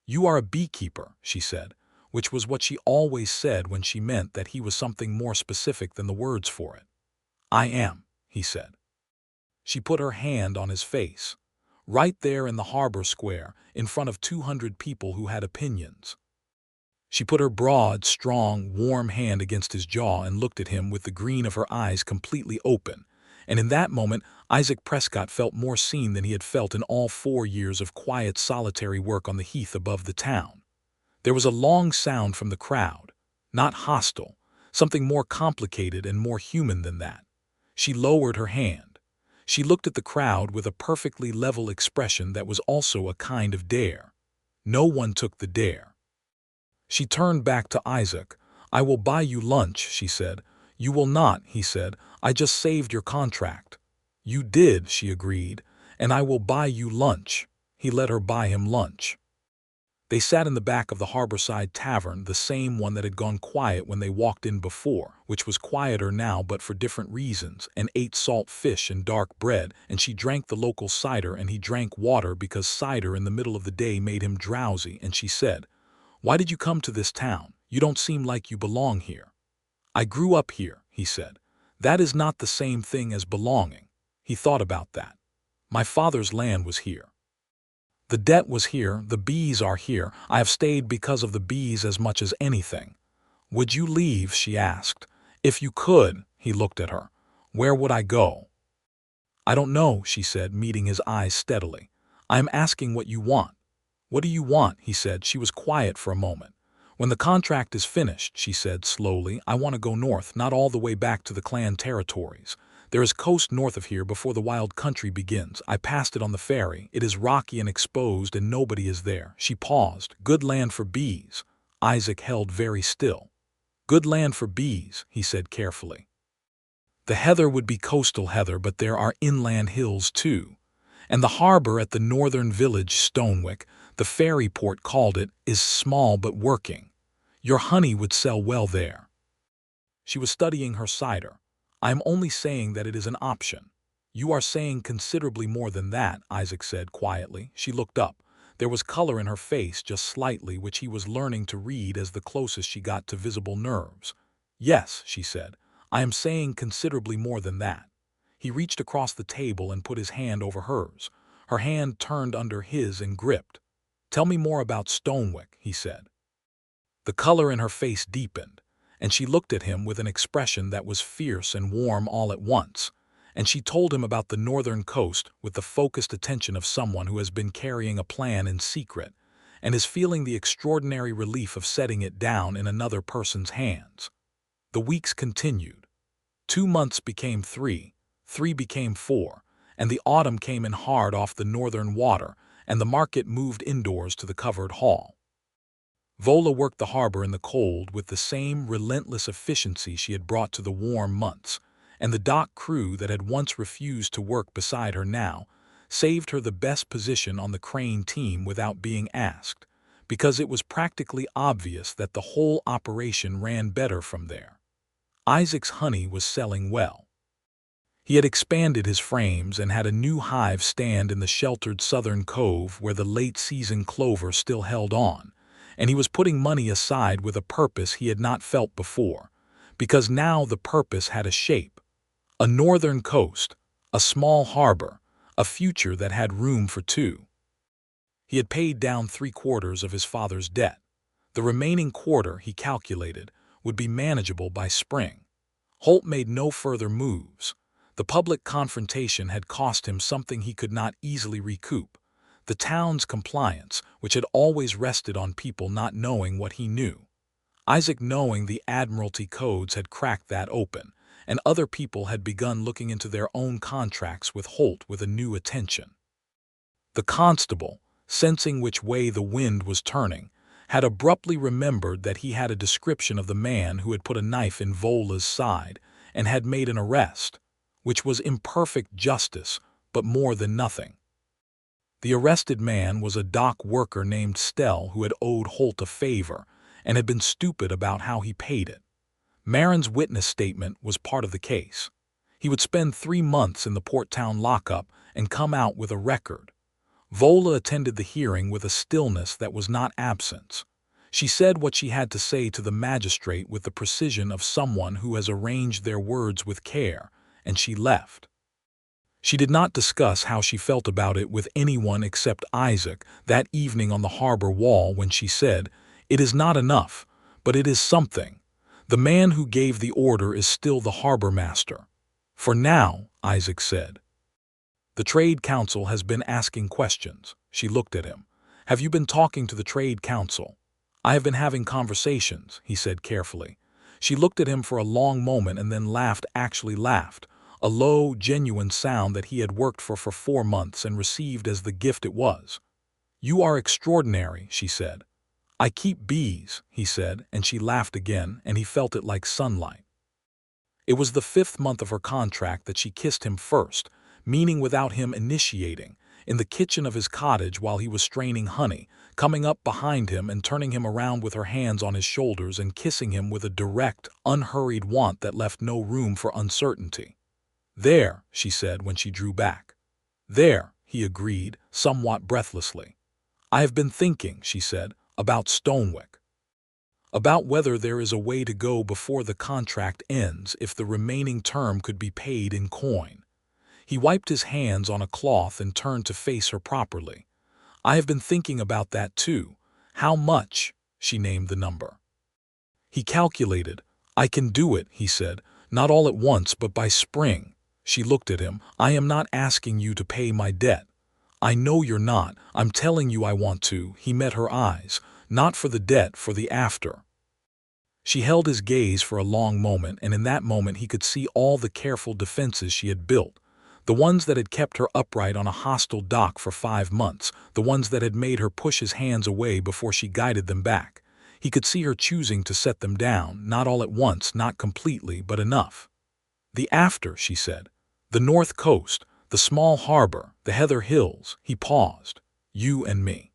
"You are a beekeeper," she said, which was what she always said when she meant that he was something more specific than the words for it. "I am," he said. She put her hand on his face, right there in the harbor square, in front of 200 people who had opinions. She put her broad, strong, warm hand against his jaw and looked at him with the green of her eyes completely open, and in that moment Isaac Prescott felt more seen than he had felt in all 4 years of quiet, solitary work on the heath above the town. There was a long sound from the crowd, not hostile, something more complicated and more human than that. She lowered her hand. She looked at the crowd with a perfectly level expression that was also a kind of dare. No one took the dare. She turned back to Isaac. "I will buy you lunch," she said. "You will not," he said. "I just saved your contract." "You did," she agreed, "and I will buy you lunch." He let her buy him lunch. They sat in the back of the harborside tavern, the same one that had gone quiet when they walked in before, which was quieter now but for different reasons, and ate salt fish and dark bread, and she drank the local cider and he drank water because cider in the middle of the day made him drowsy, and she said, "Why did you come to this town? You don't seem like you belong here." "I grew up here," he said. "That is not the same thing as belonging." He thought about that. "My father's land was here. The debt was here, the bees are here. I have stayed because of the bees as much as anything." "Would you leave?" she asked. "If you could," he looked at her. "Where would I go?" "I don't know," she said, meeting his eyes steadily. "I am asking what you want." "What do you want?" he said. She was quiet for a moment. "When the contract is finished," she said slowly, "I want to go north, not all the way back to the clan territories. There is coast north of here before the wild country begins. I passed it on the ferry. It is rocky and exposed and nobody is there." She paused. "Good land for bees." Isaac held very still. "Good land for bees," he said carefully. "The heather would be coastal heather, but there are inland hills too. And the harbor at the northern village, Stonewick, the ferry port called it, is small but working. Your honey would sell well there." She was studying her cider. "I am only saying that it is an option." "You are saying considerably more than that," Isaac said quietly. She looked up. There was color in her face, just slightly, which he was learning to read as the closest she got to visible nerves. "Yes," she said, "I am saying considerably more than that." He reached across the table and put his hand over hers. Her hand turned under his and gripped. "Tell me more about Stonewick," he said. The color in her face deepened, and she looked at him with an expression that was fierce and warm all at once, and she told him about the northern coast with the focused attention of someone who has been carrying a plan in secret and is feeling the extraordinary relief of setting it down in another person's hands. The weeks continued. 2 months became 3, 3 became 4, and the autumn came in hard off the northern water, and the market moved indoors to the covered hall. Vola worked the harbor in the cold with the same relentless efficiency she had brought to the warm months, and the dock crew that had once refused to work beside her now saved her the best position on the crane team without being asked, because it was practically obvious that the whole operation ran better from there. Isaac's honey was selling well. He had expanded his frames and had a new hive stand in the sheltered southern cove where the late-season clover still held on, and he was putting money aside with a purpose he had not felt before, because now the purpose had a shape. A northern coast, a small harbor, a future that had room for two. He had paid down 3/4 of his father's debt. The remaining quarter, he calculated, would be manageable by spring. Holt made no further moves. The public confrontation had cost him something he could not easily recoup. The town's compliance, which had always rested on people not knowing what he knew. Isaac, knowing the Admiralty codes, had cracked that open, and other people had begun looking into their own contracts with Holt with a new attention. The constable, sensing which way the wind was turning, had abruptly remembered that he had a description of the man who had put a knife in Vola's side and had made an arrest, which was imperfect justice, but more than nothing. The arrested man was a dock worker named Stell who had owed Holt a favor and had been stupid about how he paid it. Marin's witness statement was part of the case. He would spend 3 months in the Port Town lockup and come out with a record. Vola attended the hearing with a stillness that was not absence. She said what she had to say to the magistrate with the precision of someone who has arranged their words with care, and she left. She did not discuss how she felt about it with anyone except Isaac that evening on the harbor wall when she said, "It is not enough, but it is something. The man who gave the order is still the harbor master." "For now," Isaac said. "The Trade Council has been asking questions." She looked at him. "Have you been talking to the Trade Council?" "I have been having conversations," he said carefully. She looked at him for a long moment and then laughed, actually laughed, a low, genuine sound that he had worked for 4 months and received as the gift it was. "You are extraordinary," she said. "I keep bees," he said, and she laughed again, and he felt it like sunlight. It was the 5th month of her contract that she kissed him first, meaning without him initiating, in the kitchen of his cottage while he was straining honey, coming up behind him and turning him around with her hands on his shoulders and kissing him with a direct, unhurried want that left no room for uncertainty. "There," she said when she drew back. "There," he agreed, somewhat breathlessly. "I have been thinking," she said, "about Stonewick. About whether there is a way to go before the contract ends if the remaining term could be paid in coin." He wiped his hands on a cloth and turned to face her properly. "I have been thinking about that too. How much?" She named the number. He calculated. "I can do it," he said, "not all at once but by spring." She looked at him. "I am not asking you to pay my debt." "I know you're not. I'm telling you I want to." He met her eyes. "Not for the debt, for the after." She held his gaze for a long moment, and in that moment he could see all the careful defenses she had built. The ones that had kept her upright on a hostile dock for 5 months, the ones that had made her push his hands away before she guided them back. He could see her choosing to set them down, not all at once, not completely, but enough. "The after," she said. "The north coast, the small harbor, the heather hills." He paused. "You and me."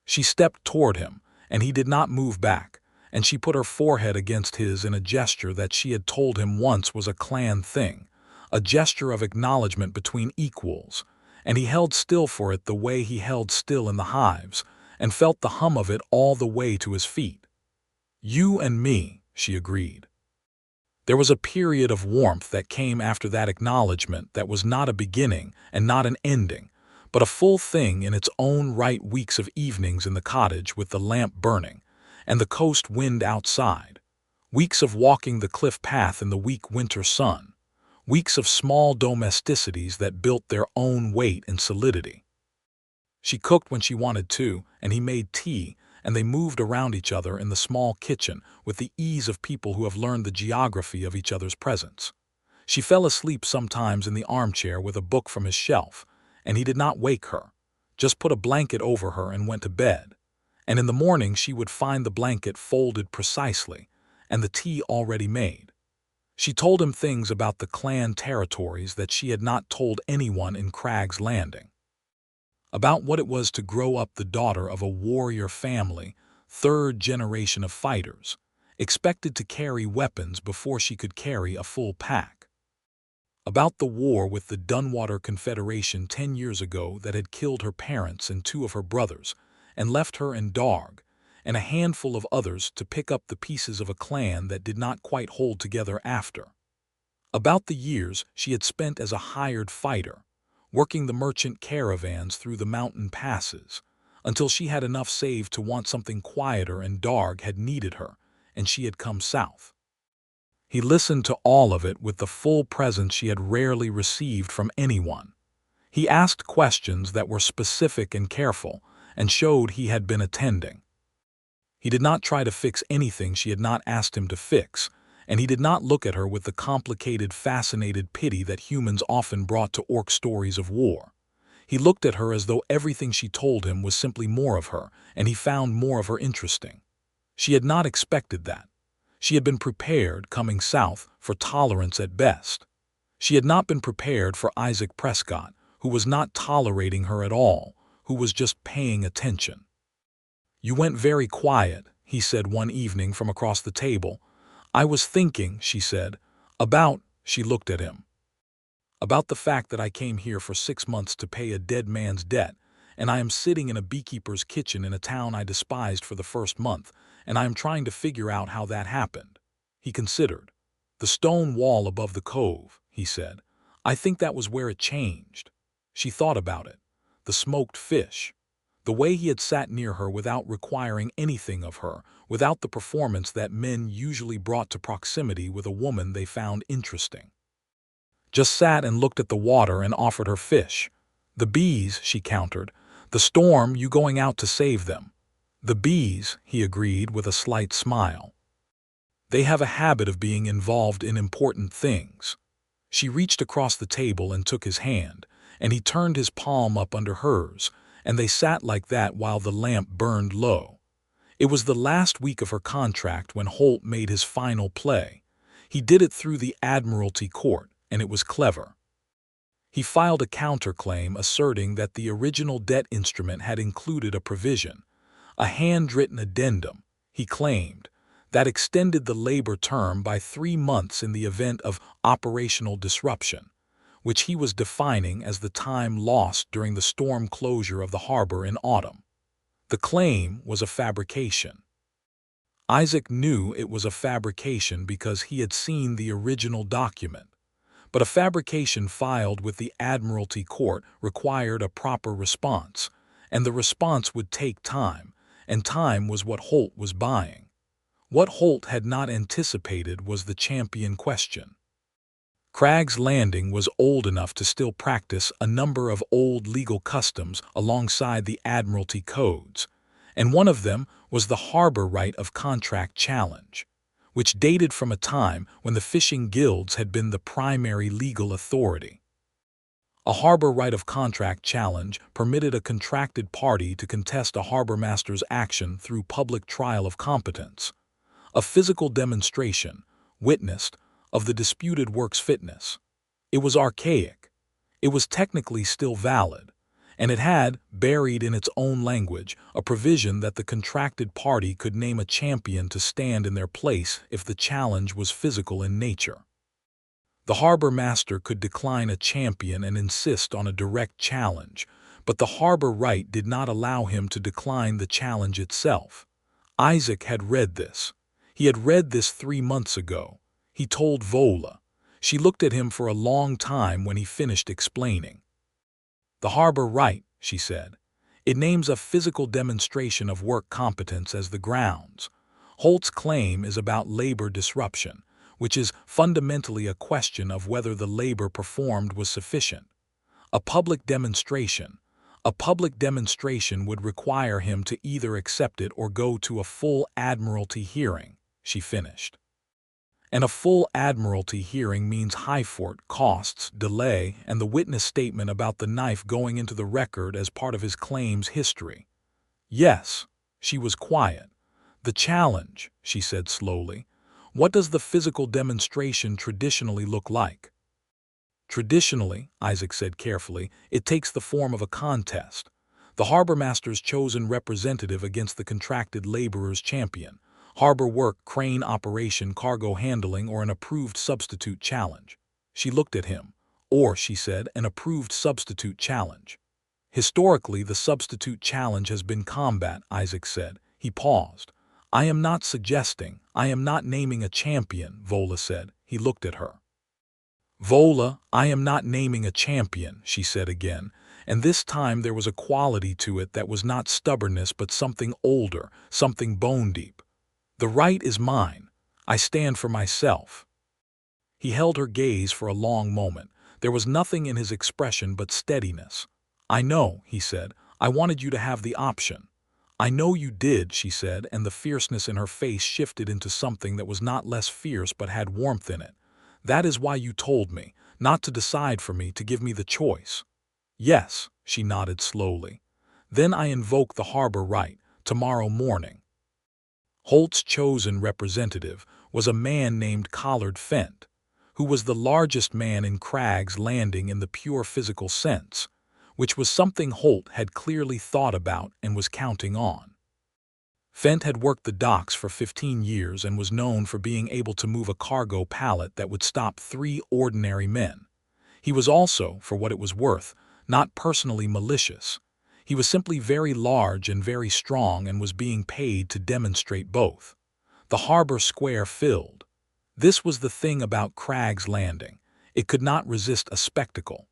She stepped toward him, and he did not move back, and she put her forehead against his in a gesture that she had told him once was a clan thing, a gesture of acknowledgement between equals, and he held still for it the way he held still in the hives, and felt the hum of it all the way to his feet. "You and me," she agreed. There was a period of warmth that came after that acknowledgement that was not a beginning and not an ending, but a full thing in its own right. Weeks of evenings in the cottage with the lamp burning, and the coast wind outside. Weeks of walking the cliff path in the weak winter sun. Weeks of small domesticities that built their own weight and solidity. She cooked when she wanted to, and he made tea, and they moved around each other in the small kitchen with the ease of people who have learned the geography of each other's presence. She fell asleep sometimes in the armchair with a book from his shelf, and he did not wake her, just put a blanket over her and went to bed. And in the morning she would find the blanket folded precisely, and the tea already made. She told him things about the clan territories that she had not told anyone in Crag's Landing. About what it was to grow up the daughter of a warrior family, 3rd generation of fighters, expected to carry weapons before she could carry a full pack. About the war with the Dunwater Confederation 10 years ago that had killed her parents and 2 of her brothers, and left her and Darg, and a handful of others to pick up the pieces of a clan that did not quite hold together after. About the years she had spent as a hired fighter, working the merchant caravans through the mountain passes, until she had enough saved to want something quieter and Darg had needed her, and she had come south. He listened to all of it with the full presence she had rarely received from anyone. He asked questions that were specific and careful, and showed he had been attending. He did not try to fix anything she had not asked him to fix, and he did not look at her with the complicated, fascinated pity that humans often brought to orc stories of war. He looked at her as though everything she told him was simply more of her, and he found more of her interesting. She had not expected that. She had been prepared, coming south, for tolerance at best. She had not been prepared for Isaac Prescott, who was not tolerating her at all, who was just paying attention. "You went very quiet," he said one evening from across the table. "I was thinking," she said, she looked at him, "about the fact that I came here for 6 months to pay a dead man's debt, and I am sitting in a beekeeper's kitchen in a town I despised for the first month, and I am trying to figure out how that happened." He considered. "The stone wall above the cove," he said. "I think that was where it changed." She thought about it. The smoked fish. The way he had sat near her without requiring anything of her, without the performance that men usually brought to proximity with a woman they found interesting. Just sat and looked at the water and offered her fish. "The bees," she countered. "The storm, you going out to save them." "The bees," he agreed with a slight smile. "They have a habit of being involved in important things." She reached across the table and took his hand, and he turned his palm up under hers, and they sat like that while the lamp burned low. It was the last week of her contract when Holt made his final play. He did it through the Admiralty Court, and it was clever. He filed a counterclaim asserting that the original debt instrument had included a provision, a handwritten addendum, he claimed, that extended the labor term by 3 months in the event of operational disruption, which he was defining as the time lost during the storm closure of the harbor in autumn. The claim was a fabrication. Isaac knew it was a fabrication because he had seen the original document. But a fabrication filed with the Admiralty Court required a proper response, and the response would take time, and time was what Holt was buying. What Holt had not anticipated was the champion question. Crag's Landing was old enough to still practice a number of old legal customs alongside the Admiralty codes, and one of them was the harbor right of contract challenge, which dated from a time when the fishing guilds had been the primary legal authority. A harbor right of contract challenge permitted a contracted party to contest a harbor master's action through public trial of competence, a physical demonstration, witnessed, of the disputed work's fitness. It was archaic. It was technically still valid, and it had, buried in its own language, a provision that the contracted party could name a champion to stand in their place if the challenge was physical in nature. The harbor master could decline a champion and insist on a direct challenge, but the harbor right did not allow him to decline the challenge itself. Isaac had read this. He had read this 3 months ago. He told Vola. She looked at him for a long time when he finished explaining. "The harbor right," she said. "It names a physical demonstration of work competence as the grounds. Holt's claim is about labor disruption, which is fundamentally a question of whether the labor performed was sufficient. A public demonstration would require him to either accept it or go to a full Admiralty hearing," she finished. And a full Admiralty hearing means high fort, costs, delay, and the witness statement about the knife going into the record as part of his claim's history. "Yes." She was quiet. "The challenge," she said slowly. "What does the physical demonstration traditionally look like?" "Traditionally," Isaac said carefully, "it takes the form of a contest. The harbor master's chosen representative against the contracted laborer's champion. Harbor work, crane operation, cargo handling, or an approved substitute challenge." She looked at him. "Or," she said, "an approved substitute challenge." "Historically, the substitute challenge has been combat," Isaac said. He paused. I am not naming a champion," Vola said. He looked at her. Vola, I am not naming a champion, she said again, and this time there was a quality to it that was not stubbornness but something older, something bone-deep. The right is mine. I stand for myself. He held her gaze for a long moment. There was nothing in his expression but steadiness. I know, he said. I wanted you to have the option. I know you did, she said, and the fierceness in her face shifted into something that was not less fierce but had warmth in it. That is why you told me, not to decide for me, to give me the choice. Yes, she nodded slowly. Then I invoke the harbor right, tomorrow morning. Holt's chosen representative was a man named Collard Fent, who was the largest man in Crag's Landing in the pure physical sense, which was something Holt had clearly thought about and was counting on. Fent had worked the docks for 15 years and was known for being able to move a cargo pallet that would stop 3 ordinary men. He was also, for what it was worth, not personally malicious. He was simply very large and very strong and was being paid to demonstrate both. The harbor square filled. This was the thing about Crag's Landing. It could not resist a spectacle.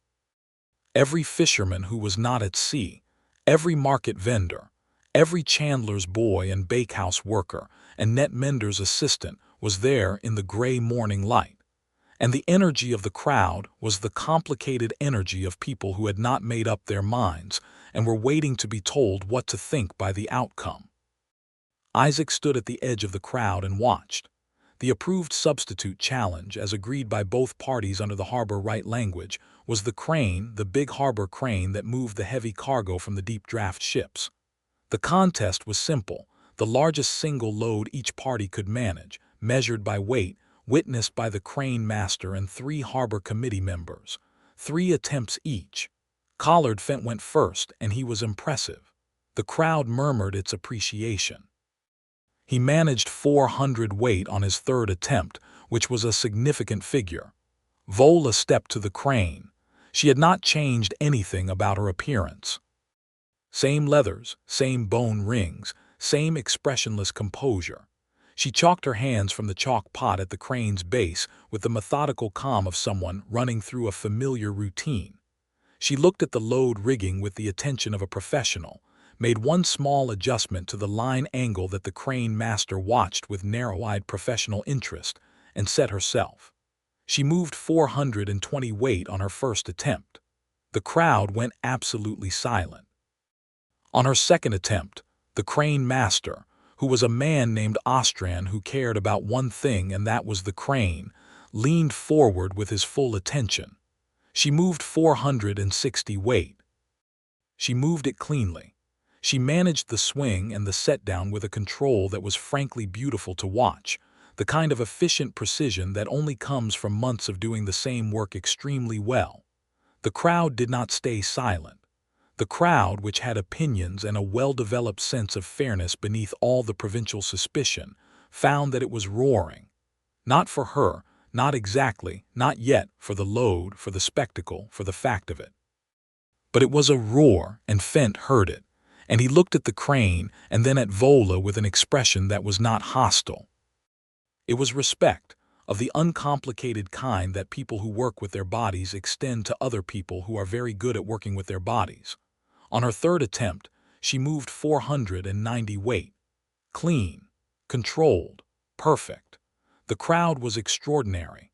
Every fisherman who was not at sea, every market vendor, every chandler's boy and bakehouse worker and net mender's assistant was there in the gray morning light. And the energy of the crowd was the complicated energy of people who had not made up their minds and were waiting to be told what to think by the outcome. Isaac stood at the edge of the crowd and watched. The approved substitute challenge, as agreed by both parties under the harbor right language, was the crane, the big harbor crane that moved the heavy cargo from the deep draft ships. The contest was simple, the largest single load each party could manage, measured by weight, witnessed by the crane master and 3 harbor committee members. 3 attempts each. Collard Fent went first, and he was impressive. The crowd murmured its appreciation. He managed 400 weight on his 3rd attempt, which was a significant figure. Vola stepped to the crane. She had not changed anything about her appearance. Same leathers, same bone rings, same expressionless composure. She chalked her hands from the chalk pot at the crane's base with the methodical calm of someone running through a familiar routine. She looked at the load rigging with the attention of a professional, made one small adjustment to the line angle that the crane master watched with narrow-eyed professional interest, and set herself. She moved 420 weight on her 1st attempt. The crowd went absolutely silent. On her 2nd attempt, the crane master, who was a man named Ostran who cared about one thing and that was the crane, leaned forward with his full attention. She moved 460 weight. She moved it cleanly. She managed the swing and the set-down with a control that was frankly beautiful to watch, the kind of efficient precision that only comes from months of doing the same work extremely well. The crowd did not stay silent. The crowd, which had opinions and a well-developed sense of fairness beneath all the provincial suspicion, found that it was roaring. Not for her, not exactly, not yet for the load, for the spectacle, for the fact of it. But it was a roar, and Fent heard it, and he looked at the crane and then at Vola with an expression that was not hostile. It was respect, of the uncomplicated kind that people who work with their bodies extend to other people who are very good at working with their bodies. On her 3rd attempt, she moved 490 weight. Clean, controlled, perfect. The crowd was extraordinary.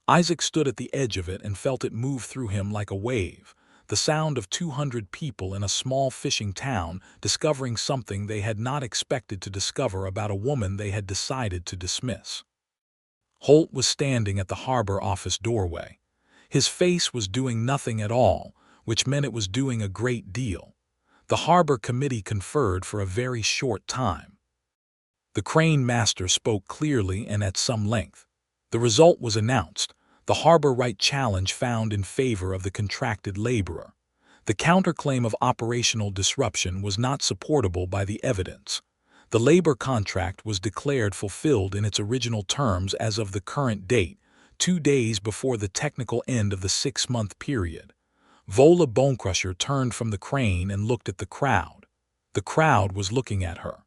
Isaac stood at the edge of it and felt it move through him like a wave, the sound of 200 people in a small fishing town discovering something they had not expected to discover about a woman they had decided to dismiss. Holt was standing at the harbor office doorway. His face was doing nothing at all, which meant it was doing a great deal. The harbor committee conferred for a very short time. The crane master spoke clearly and at some length. The result was announced. The harbor right challenge found in favor of the contracted laborer. The counterclaim of operational disruption was not supportable by the evidence. The labor contract was declared fulfilled in its original terms as of the current date, 2 days before the technical end of the 6-month period. Vola Bonecrusher turned from the crane and looked at the crowd. The crowd was looking at her.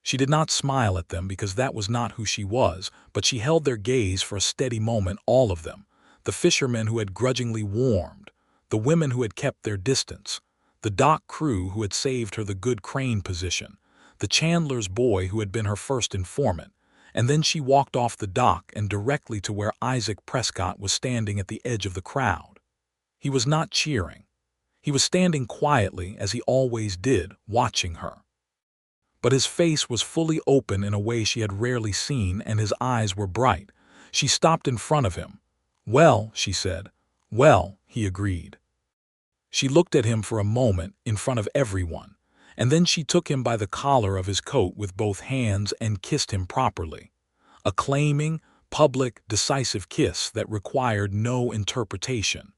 She did not smile at them because that was not who she was, but she held their gaze for a steady moment, all of them. the fishermen who had grudgingly warmed, the women who had kept their distance, the dock crew who had saved her the good crane position, the chandler's boy who had been her first informant, and then she walked off the dock and directly to where Isaac Prescott was standing at the edge of the crowd. He was not cheering. He was standing quietly, as he always did, watching her. But his face was fully open in a way she had rarely seen, and his eyes were bright. She stopped in front of him. "Well," she said. "Well," he agreed. She looked at him for a moment in front of everyone, and then she took him by the collar of his coat with both hands and kissed him properly. A claiming, public, decisive kiss that required no interpretation.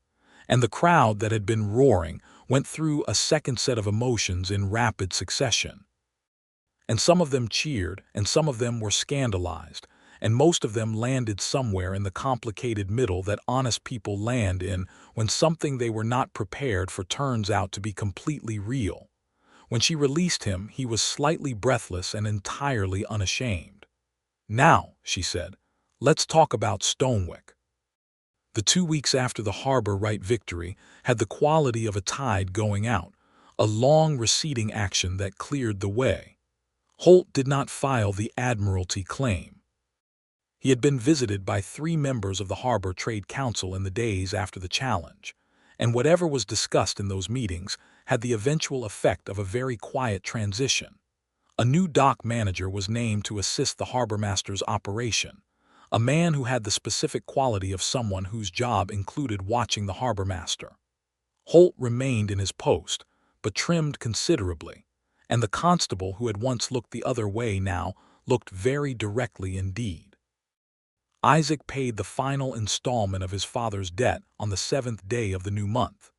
And the crowd that had been roaring went through a second set of emotions in rapid succession. And some of them cheered, and some of them were scandalized, and most of them landed somewhere in the complicated middle that honest people land in when something they were not prepared for turns out to be completely real. When she released him, he was slightly breathless and entirely unashamed. "Now," she said, "let's talk about Stonewick." The 2 weeks after the Harbor Right victory had the quality of a tide going out, a long receding action that cleared the way. Holt did not file the Admiralty claim. He had been visited by 3 members of the Harbor Trade Council in the days after the challenge, and whatever was discussed in those meetings had the eventual effect of a very quiet transition. A new dock manager was named to assist the harbormaster's operation, a man who had the specific quality of someone whose job included watching the harbormaster. Holt remained in his post, but trimmed considerably, and the constable who had once looked the other way now looked very directly indeed. Isaac paid the final installment of his father's debt on the 7th day of the new month.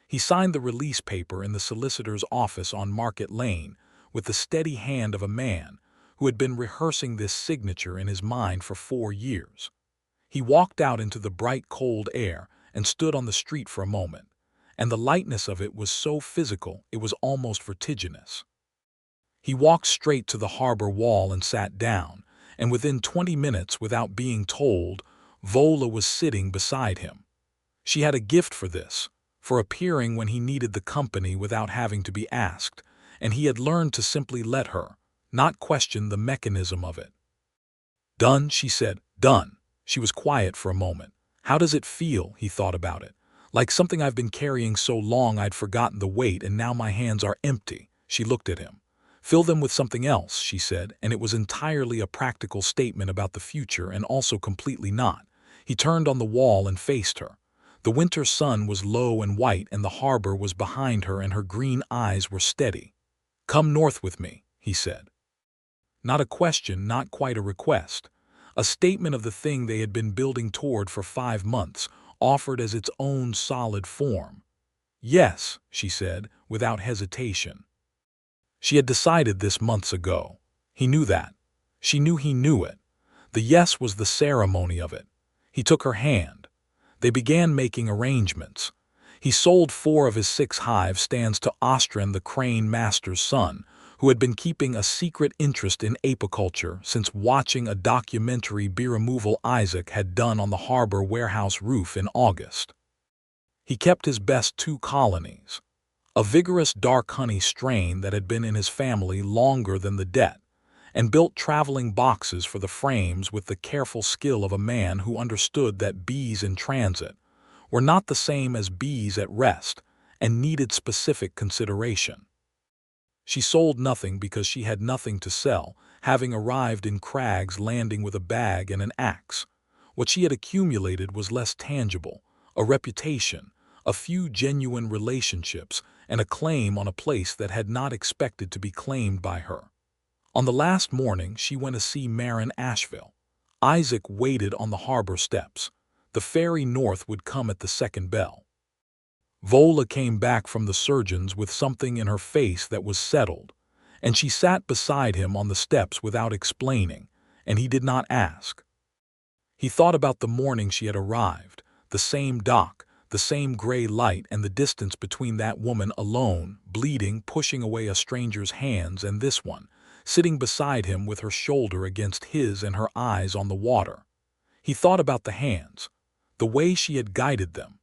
He signed the release paper in the solicitor's office on Market Lane with the steady hand of a man who had been rehearsing this signature in his mind for 4 years. He walked out into the bright cold air and stood on the street for a moment, and the lightness of it was so physical it was almost vertiginous. He walked straight to the harbor wall and sat down, and within 20 minutes, without being told, Vola was sitting beside him. She had a gift for this, for appearing when he needed the company without having to be asked, and he had learned to simply let her, not question the mechanism of it. "Done," she said. "Done." She was quiet for a moment. "How does it feel?" He thought about it. "Like something I've been carrying so long I'd forgotten the weight, and now my hands are empty." She looked at him. "Fill them with something else," she said, and it was entirely a practical statement about the future and also completely not. He turned on the wall and faced her. The winter sun was low and white, and the harbor was behind her, and her green eyes were steady. "Come north with me," he said. Not a question, not quite a request. A statement of the thing they had been building toward for 5 months, offered as its own solid form. "Yes," she said, without hesitation. She had decided this months ago. He knew that. She knew he knew it. The yes was the ceremony of it. He took her hand. They began making arrangements. He sold 4 of his 6 hive stands to Ostran, the crane master's son, who had been keeping a secret interest in apiculture since watching a documentary bee removal Isaac had done on the harbor warehouse roof in August. He kept his best 2 colonies, a vigorous dark honey strain that had been in his family longer than the debt, and built traveling boxes for the frames with the careful skill of a man who understood that bees in transit were not the same as bees at rest and needed specific consideration. She sold nothing because she had nothing to sell, having arrived in Crag's Landing with a bag and an axe. What she had accumulated was less tangible, a reputation, a few genuine relationships, and a claim on a place that had not expected to be claimed by her. On the last morning, she went to see Marin Asheville. Isaac waited on the harbor steps. The ferry north would come at the second bell. Vola came back from the surgeon's with something in her face that was settled, and she sat beside him on the steps without explaining, and he did not ask. He thought about the morning she had arrived, the same dock, the same gray light, and the distance between that woman alone, bleeding, pushing away a stranger's hands, and this one, sitting beside him with her shoulder against his and her eyes on the water. He thought about the hands, The way she had guided them,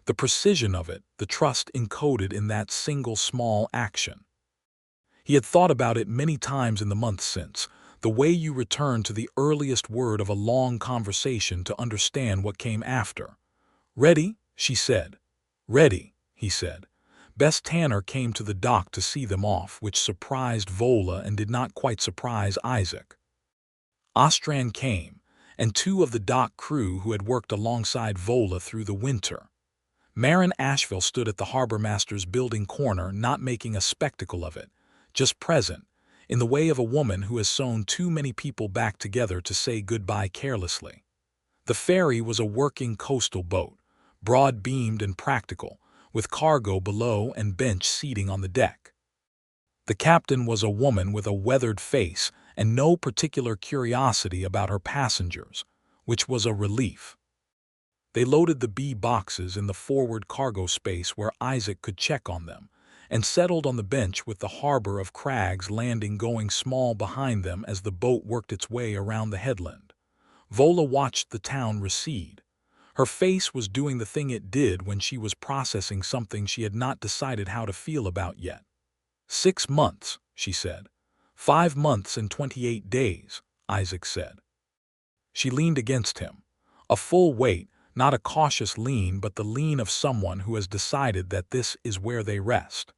the precision of it, the trust encoded in that single small action. He had thought about it many times in the months since, the way you return to the earliest word of a long conversation to understand what came after. "Ready?" she said. "Ready," he said. Bess Tanner came to the dock to see them off, which surprised Vola and did not quite surprise Isaac. Ostran came, and two of the dock crew who had worked alongside Vola through the winter. Marin Asheville stood at the harbor master's building corner, not making a spectacle of it, just present, in the way of a woman who has sewn too many people back together to say goodbye carelessly. The ferry was a working coastal boat, broad-beamed and practical, with cargo below and bench seating on the deck. The captain was a woman with a weathered face and no particular curiosity about her passengers, which was a relief. They loaded the bee boxes in the forward cargo space where Isaac could check on them, and settled on the bench with the harbor of Crag's landing going small behind them as the boat worked its way around the headland. Vola watched the town recede. Her face was doing the thing it did when she was processing something she had not decided how to feel about yet. 6 months, she said. 5 months and 28 days, Isaac said. She leaned against him. A full weight, not a cautious lean, but the lean of someone who has decided that this is where they rest.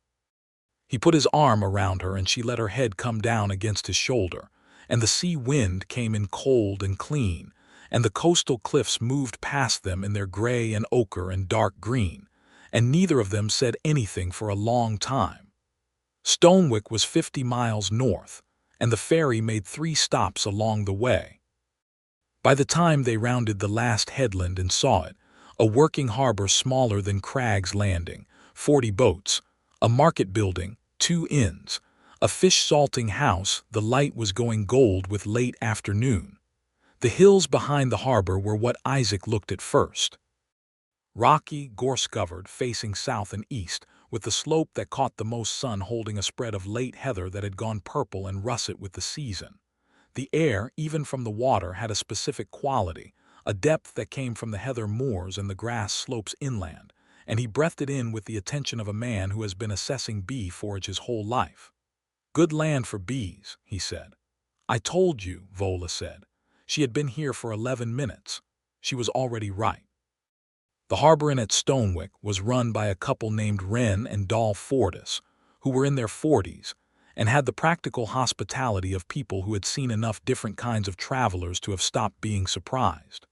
He put his arm around her and she let her head come down against his shoulder, and the sea wind came in cold and clean, and the coastal cliffs moved past them in their gray and ochre and dark green, and neither of them said anything for a long time. Stonewick was 50 miles north, and the ferry made 3 stops along the way. By the time they rounded the last headland and saw it, a working harbor smaller than Crag's Landing, 40 boats, a market building, 2 inns, a fish salting house, the light was going gold with late afternoon. The hills behind the harbor were what Isaac looked at first. Rocky, gorse-covered, facing south and east, with the slope that caught the most sun holding a spread of late heather that had gone purple and russet with the season. The air, even from the water, had a specific quality, a depth that came from the heather moors and the grass slopes inland, and he breathed it in with the attention of a man who has been assessing bee forage his whole life. "Good land for bees," he said. "I told you," Vola said. She had been here for 11 minutes. She was already right. The harbor inn at Stonewick was run by a couple named Wren and Doll Fortis, who were in their 40s, and had the practical hospitality of people who had seen enough different kinds of travelers to have stopped being surprised.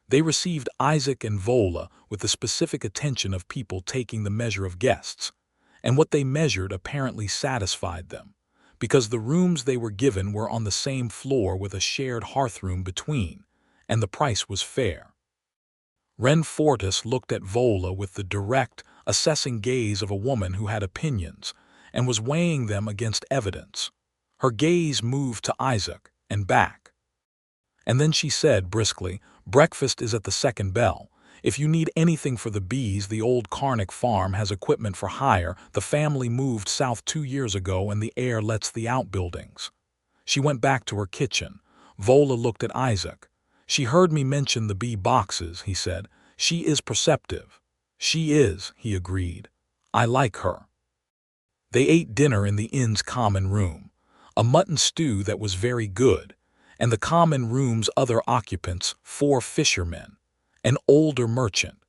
They received Isaac and Vola with the specific attention of people taking the measure of guests, and what they measured apparently satisfied them, because the rooms they were given were on the same floor with a shared hearthroom between, and the price was fair. Wren Fortis looked at Vola with the direct, assessing gaze of a woman who had opinions, and was weighing them against evidence. Her gaze moved to Isaac, and back. And then she said briskly, "Breakfast is at the second bell. If you need anything for the bees, the old Carnick farm has equipment for hire. The family moved south 2 years ago and the heir lets the outbuildings." She went back to her kitchen. Vola looked at Isaac. "She heard me mention the bee boxes," he said. "She is perceptive." "She is," he agreed. "I like her." They ate dinner in the inn's common room, a mutton stew that was very good, and the common room's other occupants, 4 fishermen, an older merchant,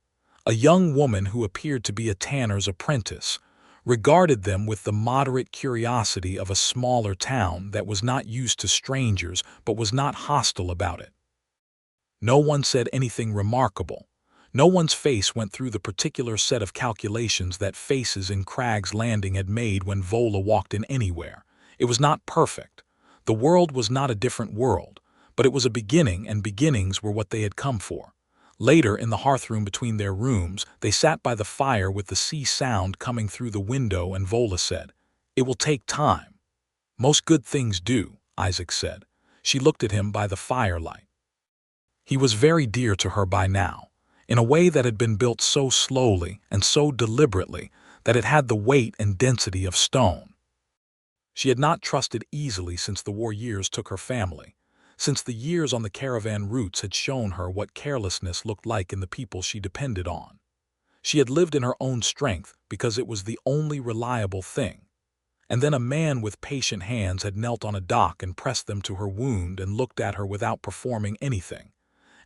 a young woman who appeared to be a tanner's apprentice, regarded them with the moderate curiosity of a smaller town that was not used to strangers but was not hostile about it. No one said anything remarkable. No one's face went through the particular set of calculations that faces in Crag's Landing had made when Vola walked in anywhere. It was not perfect. The world was not a different world, but it was a beginning, and beginnings were what they had come for. Later, in the hearthroom between their rooms, they sat by the fire with the sea sound coming through the window, and Vola said, "It will take time." "Most good things do," Isaac said. She looked at him by the firelight. He was very dear to her by now, in a way that had been built so slowly and so deliberately that it had the weight and density of stone. She had not trusted easily since the war years took her family. since the years on the caravan routes had shown her what carelessness looked like in the people she depended on. She had lived in her own strength because it was the only reliable thing. And then a man with patient hands had knelt on a dock and pressed them to her wound and looked at her without performing anything.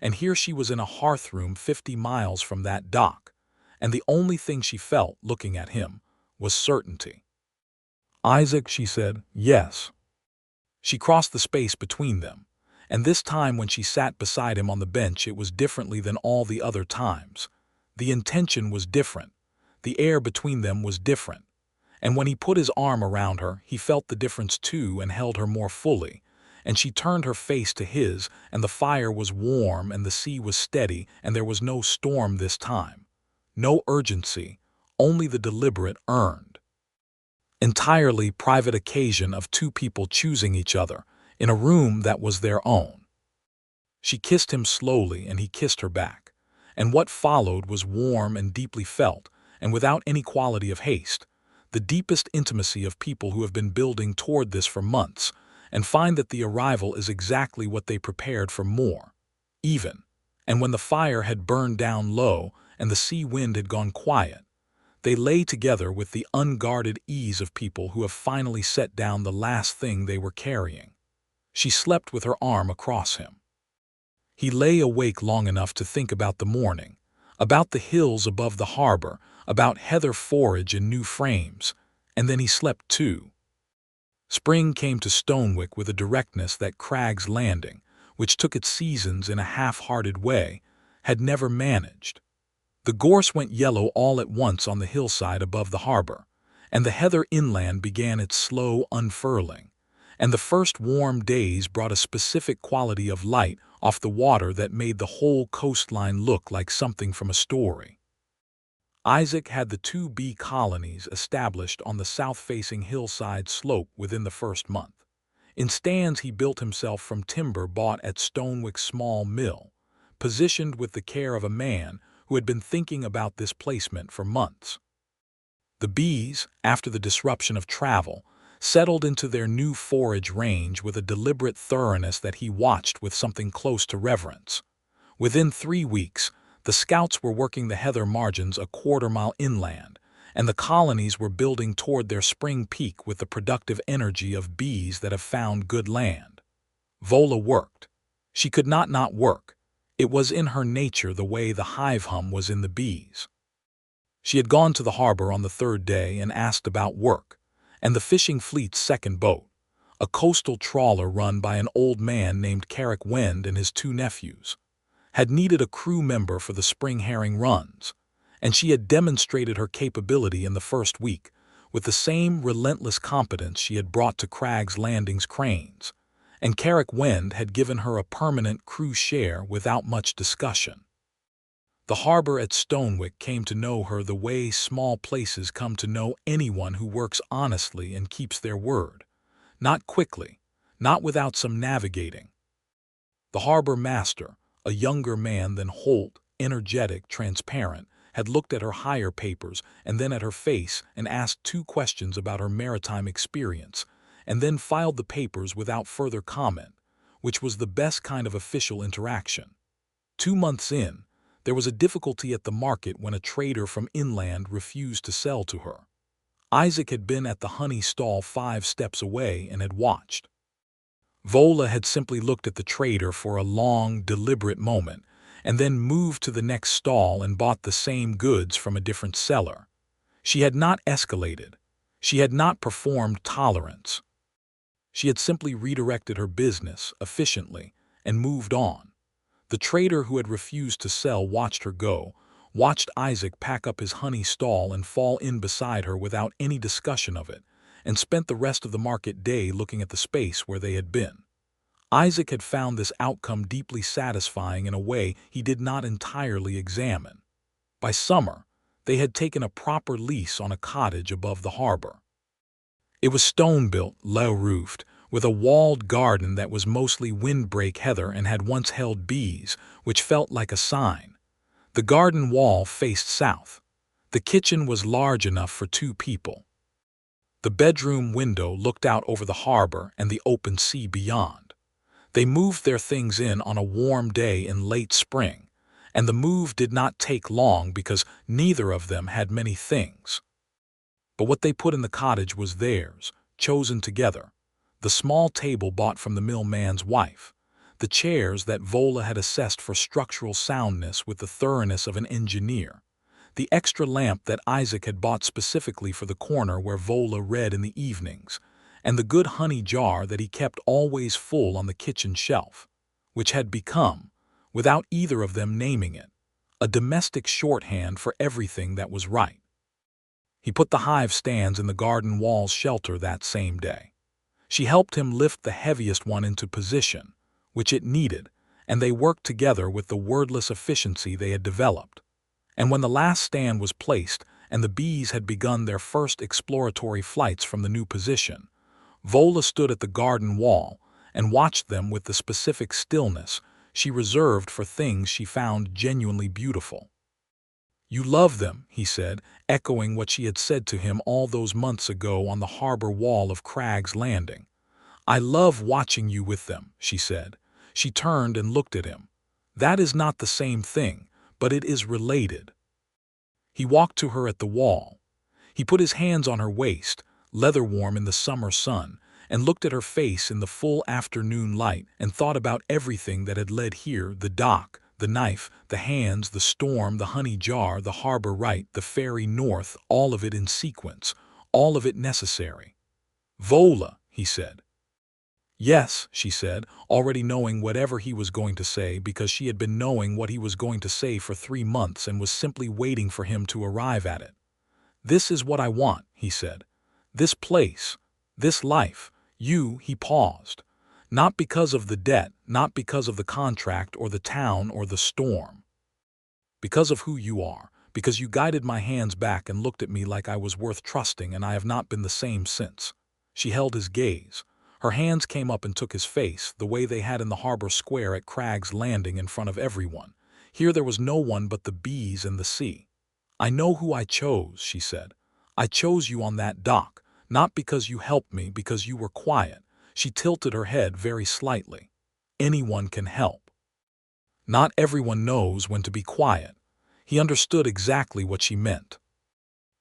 And here she was in a hearthroom 50 miles from that dock, and the only thing she felt looking at him was certainty. "Isaac," she said, "yes." She crossed the space between them, and this time when she sat beside him on the bench it was differently than all the other times. The intention was different. The air between them was different. And when he put his arm around her, he felt the difference too and held her more fully. And she turned her face to his, and the fire was warm and the sea was steady, and there was no storm this time. No urgency, only the deliberate, earned, entirely private occasion of two people choosing each other in a room that was their own. She kissed him slowly and he kissed her back. And what followed was warm and deeply felt, and without any quality of haste, the deepest intimacy of people who have been building toward this for months and find that the arrival is exactly what they prepared for more, even. And when the fire had burned down low and the sea wind had gone quiet, they lay together with the unguarded ease of people who have finally set down the last thing they were carrying. She slept with her arm across him. He lay awake long enough to think about the morning, about the hills above the harbor, about heather forage and new frames, and then he slept too. Spring came to Stonewick with a directness that Crag's Landing, which took its seasons in a half-hearted way, had never managed. The gorse went yellow all at once on the hillside above the harbor, and the heather inland began its slow unfurling, and the first warm days brought a specific quality of light off the water that made the whole coastline look like something from a story. Isaac had the 2 bee colonies established on the south-facing hillside slope within the first month. In stands he built himself from timber bought at Stonewick's small mill, positioned with the care of a man who had been thinking about this placement for months. The bees, after the disruption of travel, settled into their new forage range with a deliberate thoroughness that he watched with something close to reverence. Within 3 weeks, the scouts were working the heather margins a quarter-mile inland, and the colonies were building toward their spring peak with the productive energy of bees that have found good land. Vola worked. She could not work. It was in her nature the way the hive hum was in the bees. She had gone to the harbor on the 3rd day and asked about work, and the fishing fleet's second boat, a coastal trawler run by an old man named Carrick Wend and his 2 nephews, had needed a crew member for the spring herring runs, and she had demonstrated her capability in the first week with the same relentless competence she had brought to Crag's Landing's cranes, and Carrick Wend had given her a permanent crew share without much discussion. The harbor at Stonewick came to know her the way small places come to know anyone who works honestly and keeps their word. Not quickly, not without some navigating. The harbor master, a younger man than Holt, energetic, transparent, had looked at her hire papers and then at her face and asked 2 questions about her maritime experience, and then filed the papers without further comment, which was the best kind of official interaction. 2 months in, there was a difficulty at the market when a trader from inland refused to sell to her. Isaac had been at the honey stall 5 steps away and had watched. Vola had simply looked at the trader for a long, deliberate moment, and then moved to the next stall and bought the same goods from a different seller. She had not escalated. She had not performed tolerance. She had simply redirected her business efficiently and moved on. The trader who had refused to sell watched her go, watched Isaac pack up his honey stall and fall in beside her without any discussion of it, and spent the rest of the market day looking at the space where they had been. Isaac had found this outcome deeply satisfying in a way he did not entirely examine. By summer, they had taken a proper lease on a cottage above the harbor. It was stone-built, low-roofed, with a walled garden that was mostly windbreak heather and had once held bees, which felt like a sign. The garden wall faced south. The kitchen was large enough for 2 people. The bedroom window looked out over the harbor and the open sea beyond. They moved their things in on a warm day in late spring, and the move did not take long because neither of them had many things. But what they put in the cottage was theirs, chosen together. The small table bought from the millman's wife, the chairs that Vola had assessed for structural soundness with the thoroughness of an engineer, the extra lamp that Isaac had bought specifically for the corner where Vola read in the evenings, and the good honey jar that he kept always full on the kitchen shelf, which had become, without either of them naming it, a domestic shorthand for everything that was right. He put the hive stands in the garden wall's shelter that same day. She helped him lift the heaviest one into position, which it needed, and they worked together with the wordless efficiency they had developed. And when the last stand was placed and the bees had begun their first exploratory flights from the new position, Vola stood at the garden wall and watched them with the specific stillness she reserved for things she found genuinely beautiful. "You love them," he said, echoing what she had said to him all those months ago on the harbor wall of Crag's Landing. "I love watching you with them," she said. She turned and looked at him. "That is not the same thing, but it is related." He walked to her at the wall. He put his hands on her waist, leather warm in the summer sun, and looked at her face in the full afternoon light and thought about everything that had led here: the dock, the knife, the hands, the storm, the honey jar, the harbor right, the ferry north, all of it in sequence, all of it necessary. "Vola," he said. "Yes," she said, already knowing whatever he was going to say because she had been knowing what he was going to say for 3 months and was simply waiting for him to arrive at it. "This is what I want," he said. "This place, this life, you." He paused. "Not because of the debt, not because of the contract or the town or the storm. Because of who you are, because you guided my hands back and looked at me like I was worth trusting, and I have not been the same since." She held his gaze. Her hands came up and took his face, the way they had in the harbor square at Crag's Landing in front of everyone. Here there was no one but the bees and the sea. "I know who I chose," she said. "I chose you on that dock, not because you helped me, because you were quiet." She tilted her head very slightly. "Anyone can help. Not everyone knows when to be quiet." He understood exactly what she meant.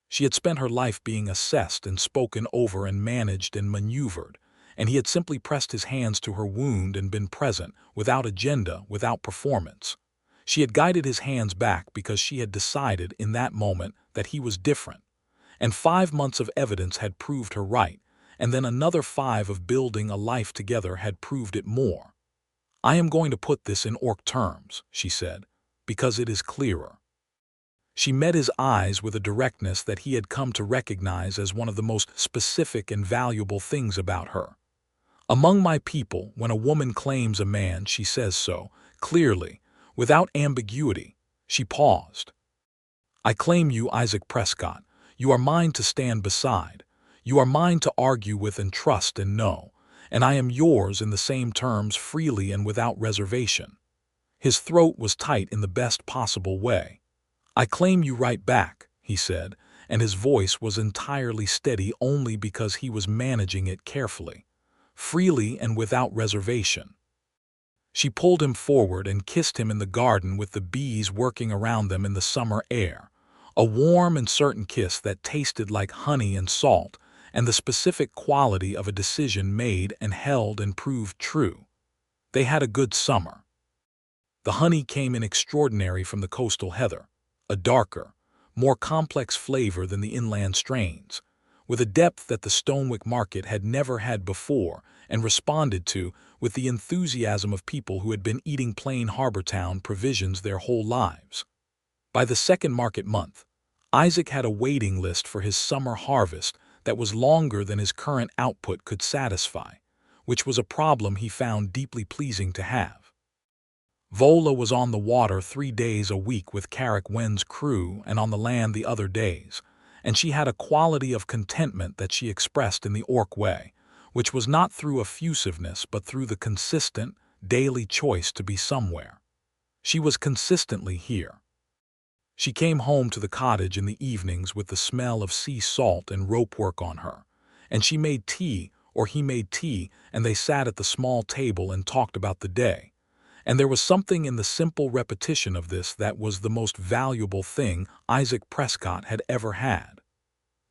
She had spent her life being assessed and spoken over and managed and maneuvered, and he had simply pressed his hands to her wound and been present, without agenda, without performance. She had guided his hands back because she had decided in that moment that he was different. And 5 months of evidence had proved her right, and then another 5 of building a life together had proved it more. "I am going to put this in orc terms," she said, "because it is clearer." She met his eyes with a directness that he had come to recognize as one of the most specific and valuable things about her. "Among my people, when a woman claims a man, she says so, clearly, without ambiguity." She paused. "I claim you, Isaac Prescott. You are mine to stand beside. You are mine to argue with and trust and know, and I am yours in the same terms, freely and without reservation." His throat was tight in the best possible way. "I claim you right back," he said, and his voice was entirely steady only because he was managing it carefully. "Freely and without reservation." She pulled him forward and kissed him in the garden with the bees working around them in the summer air, a warm and certain kiss that tasted like honey and salt, and the specific quality of a decision made and held and proved true. They had a good summer. The honey came in extraordinary from the coastal heather, a darker, more complex flavor than the inland strains, with a depth that the Stonewick market had never had before and responded to with the enthusiasm of people who had been eating plain Harbortown provisions their whole lives. By the second market month, Isaac had a waiting list for his summer harvest that was longer than his current output could satisfy, which was a problem he found deeply pleasing to have. Vola was on the water 3 days a week with Carrick Wen's crew and on the land the other days, and she had a quality of contentment that she expressed in the orc way, which was not through effusiveness but through the consistent, daily choice to be somewhere. She was consistently here. She came home to the cottage in the evenings with the smell of sea salt and rope work on her, and she made tea or he made tea, and they sat at the small table and talked about the day. And there was something in the simple repetition of this that was the most valuable thing Isaac Prescott had ever had.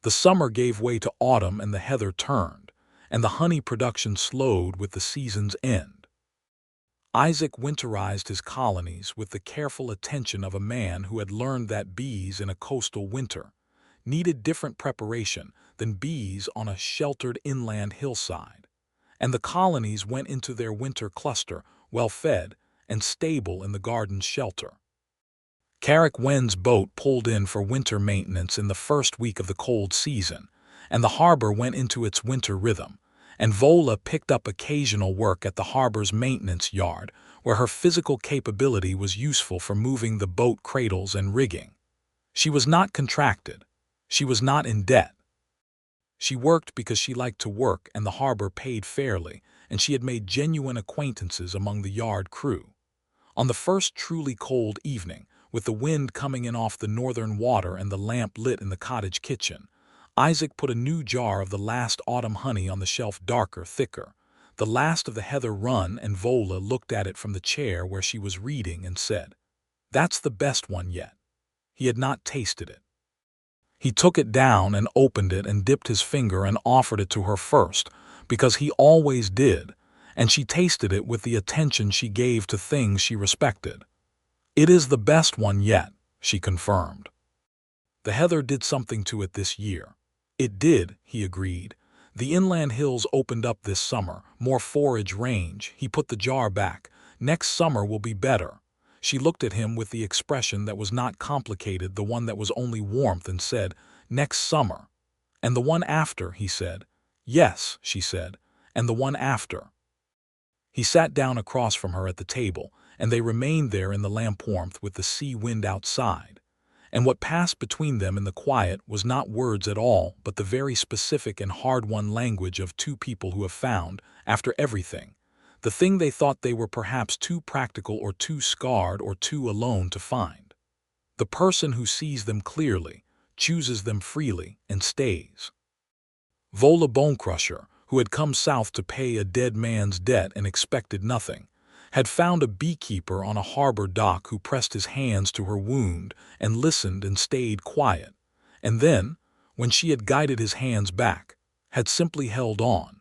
The summer gave way to autumn and the heather turned, and the honey production slowed with the season's end. Isaac winterized his colonies with the careful attention of a man who had learned that bees in a coastal winter needed different preparation than bees on a sheltered inland hillside, and the colonies went into their winter cluster well-fed and stable in the garden's shelter. Carrick Wen's boat pulled in for winter maintenance in the first week of the cold season, and the harbor went into its winter rhythm, and Vola picked up occasional work at the harbor's maintenance yard, where her physical capability was useful for moving the boat cradles and rigging. She was not contracted. She was not in debt. She worked because she liked to work, and the harbor paid fairly, and she had made genuine acquaintances among the yard crew. On the first truly cold evening, with the wind coming in off the northern water and the lamp lit in the cottage kitchen, Isaac put a new jar of the last autumn honey on the shelf, darker, thicker, the last of the heather run, and Vola looked at it from the chair where she was reading and said, "That's the best one yet." He had not tasted it. He took it down and opened it and dipped his finger and offered it to her first, because he always did, and she tasted it with the attention she gave to things she respected. "It is the best one yet," she confirmed. "The heather did something to it this year." "It did," he agreed. "The inland hills opened up this summer, more forage range." He put the jar back. "Next summer will be better." She looked at him with the expression that was not complicated, the one that was only warmth, and said, "Next summer." "And the one after," he said. "Yes," she said, "and the one after." He sat down across from her at the table, and they remained there in the lamp warmth with the sea wind outside. And what passed between them in the quiet was not words at all, but the very specific and hard-won language of two people who have found, after everything, the thing they thought they were perhaps too practical or too scarred or too alone to find. The person who sees them clearly, chooses them freely, and stays. Vola Bonecrusher, who had come south to pay a dead man's debt and expected nothing, had found a beekeeper on a harbor dock who pressed his hands to her wound and listened and stayed quiet, and then, when she had guided his hands back, had simply held on.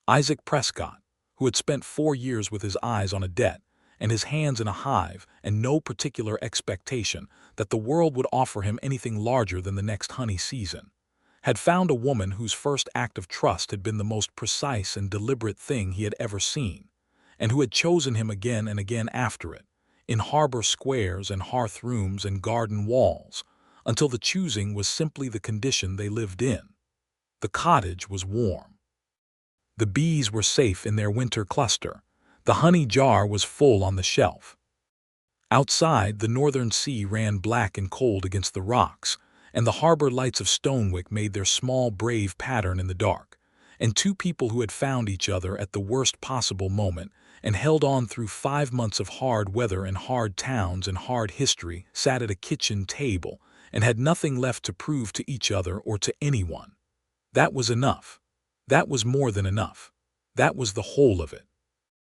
Isaac Prescott, who had spent 4 years with his eyes on a debt and his hands in a hive and no particular expectation that the world would offer him anything larger than the next honey season, had found a woman whose first act of trust had been the most precise and deliberate thing he had ever seen, and who had chosen him again and again after it, in harbor squares and hearth rooms and garden walls, until the choosing was simply the condition they lived in. The cottage was warm. The bees were safe in their winter cluster. The honey jar was full on the shelf. Outside, the northern sea ran black and cold against the rocks, and the harbor lights of Stonewick made their small, brave pattern in the dark, and two people who had found each other at the worst possible moment and held on through 5 months of hard weather and hard towns and hard history sat at a kitchen table and had nothing left to prove to each other or to anyone. That was enough. That was more than enough. That was the whole of it.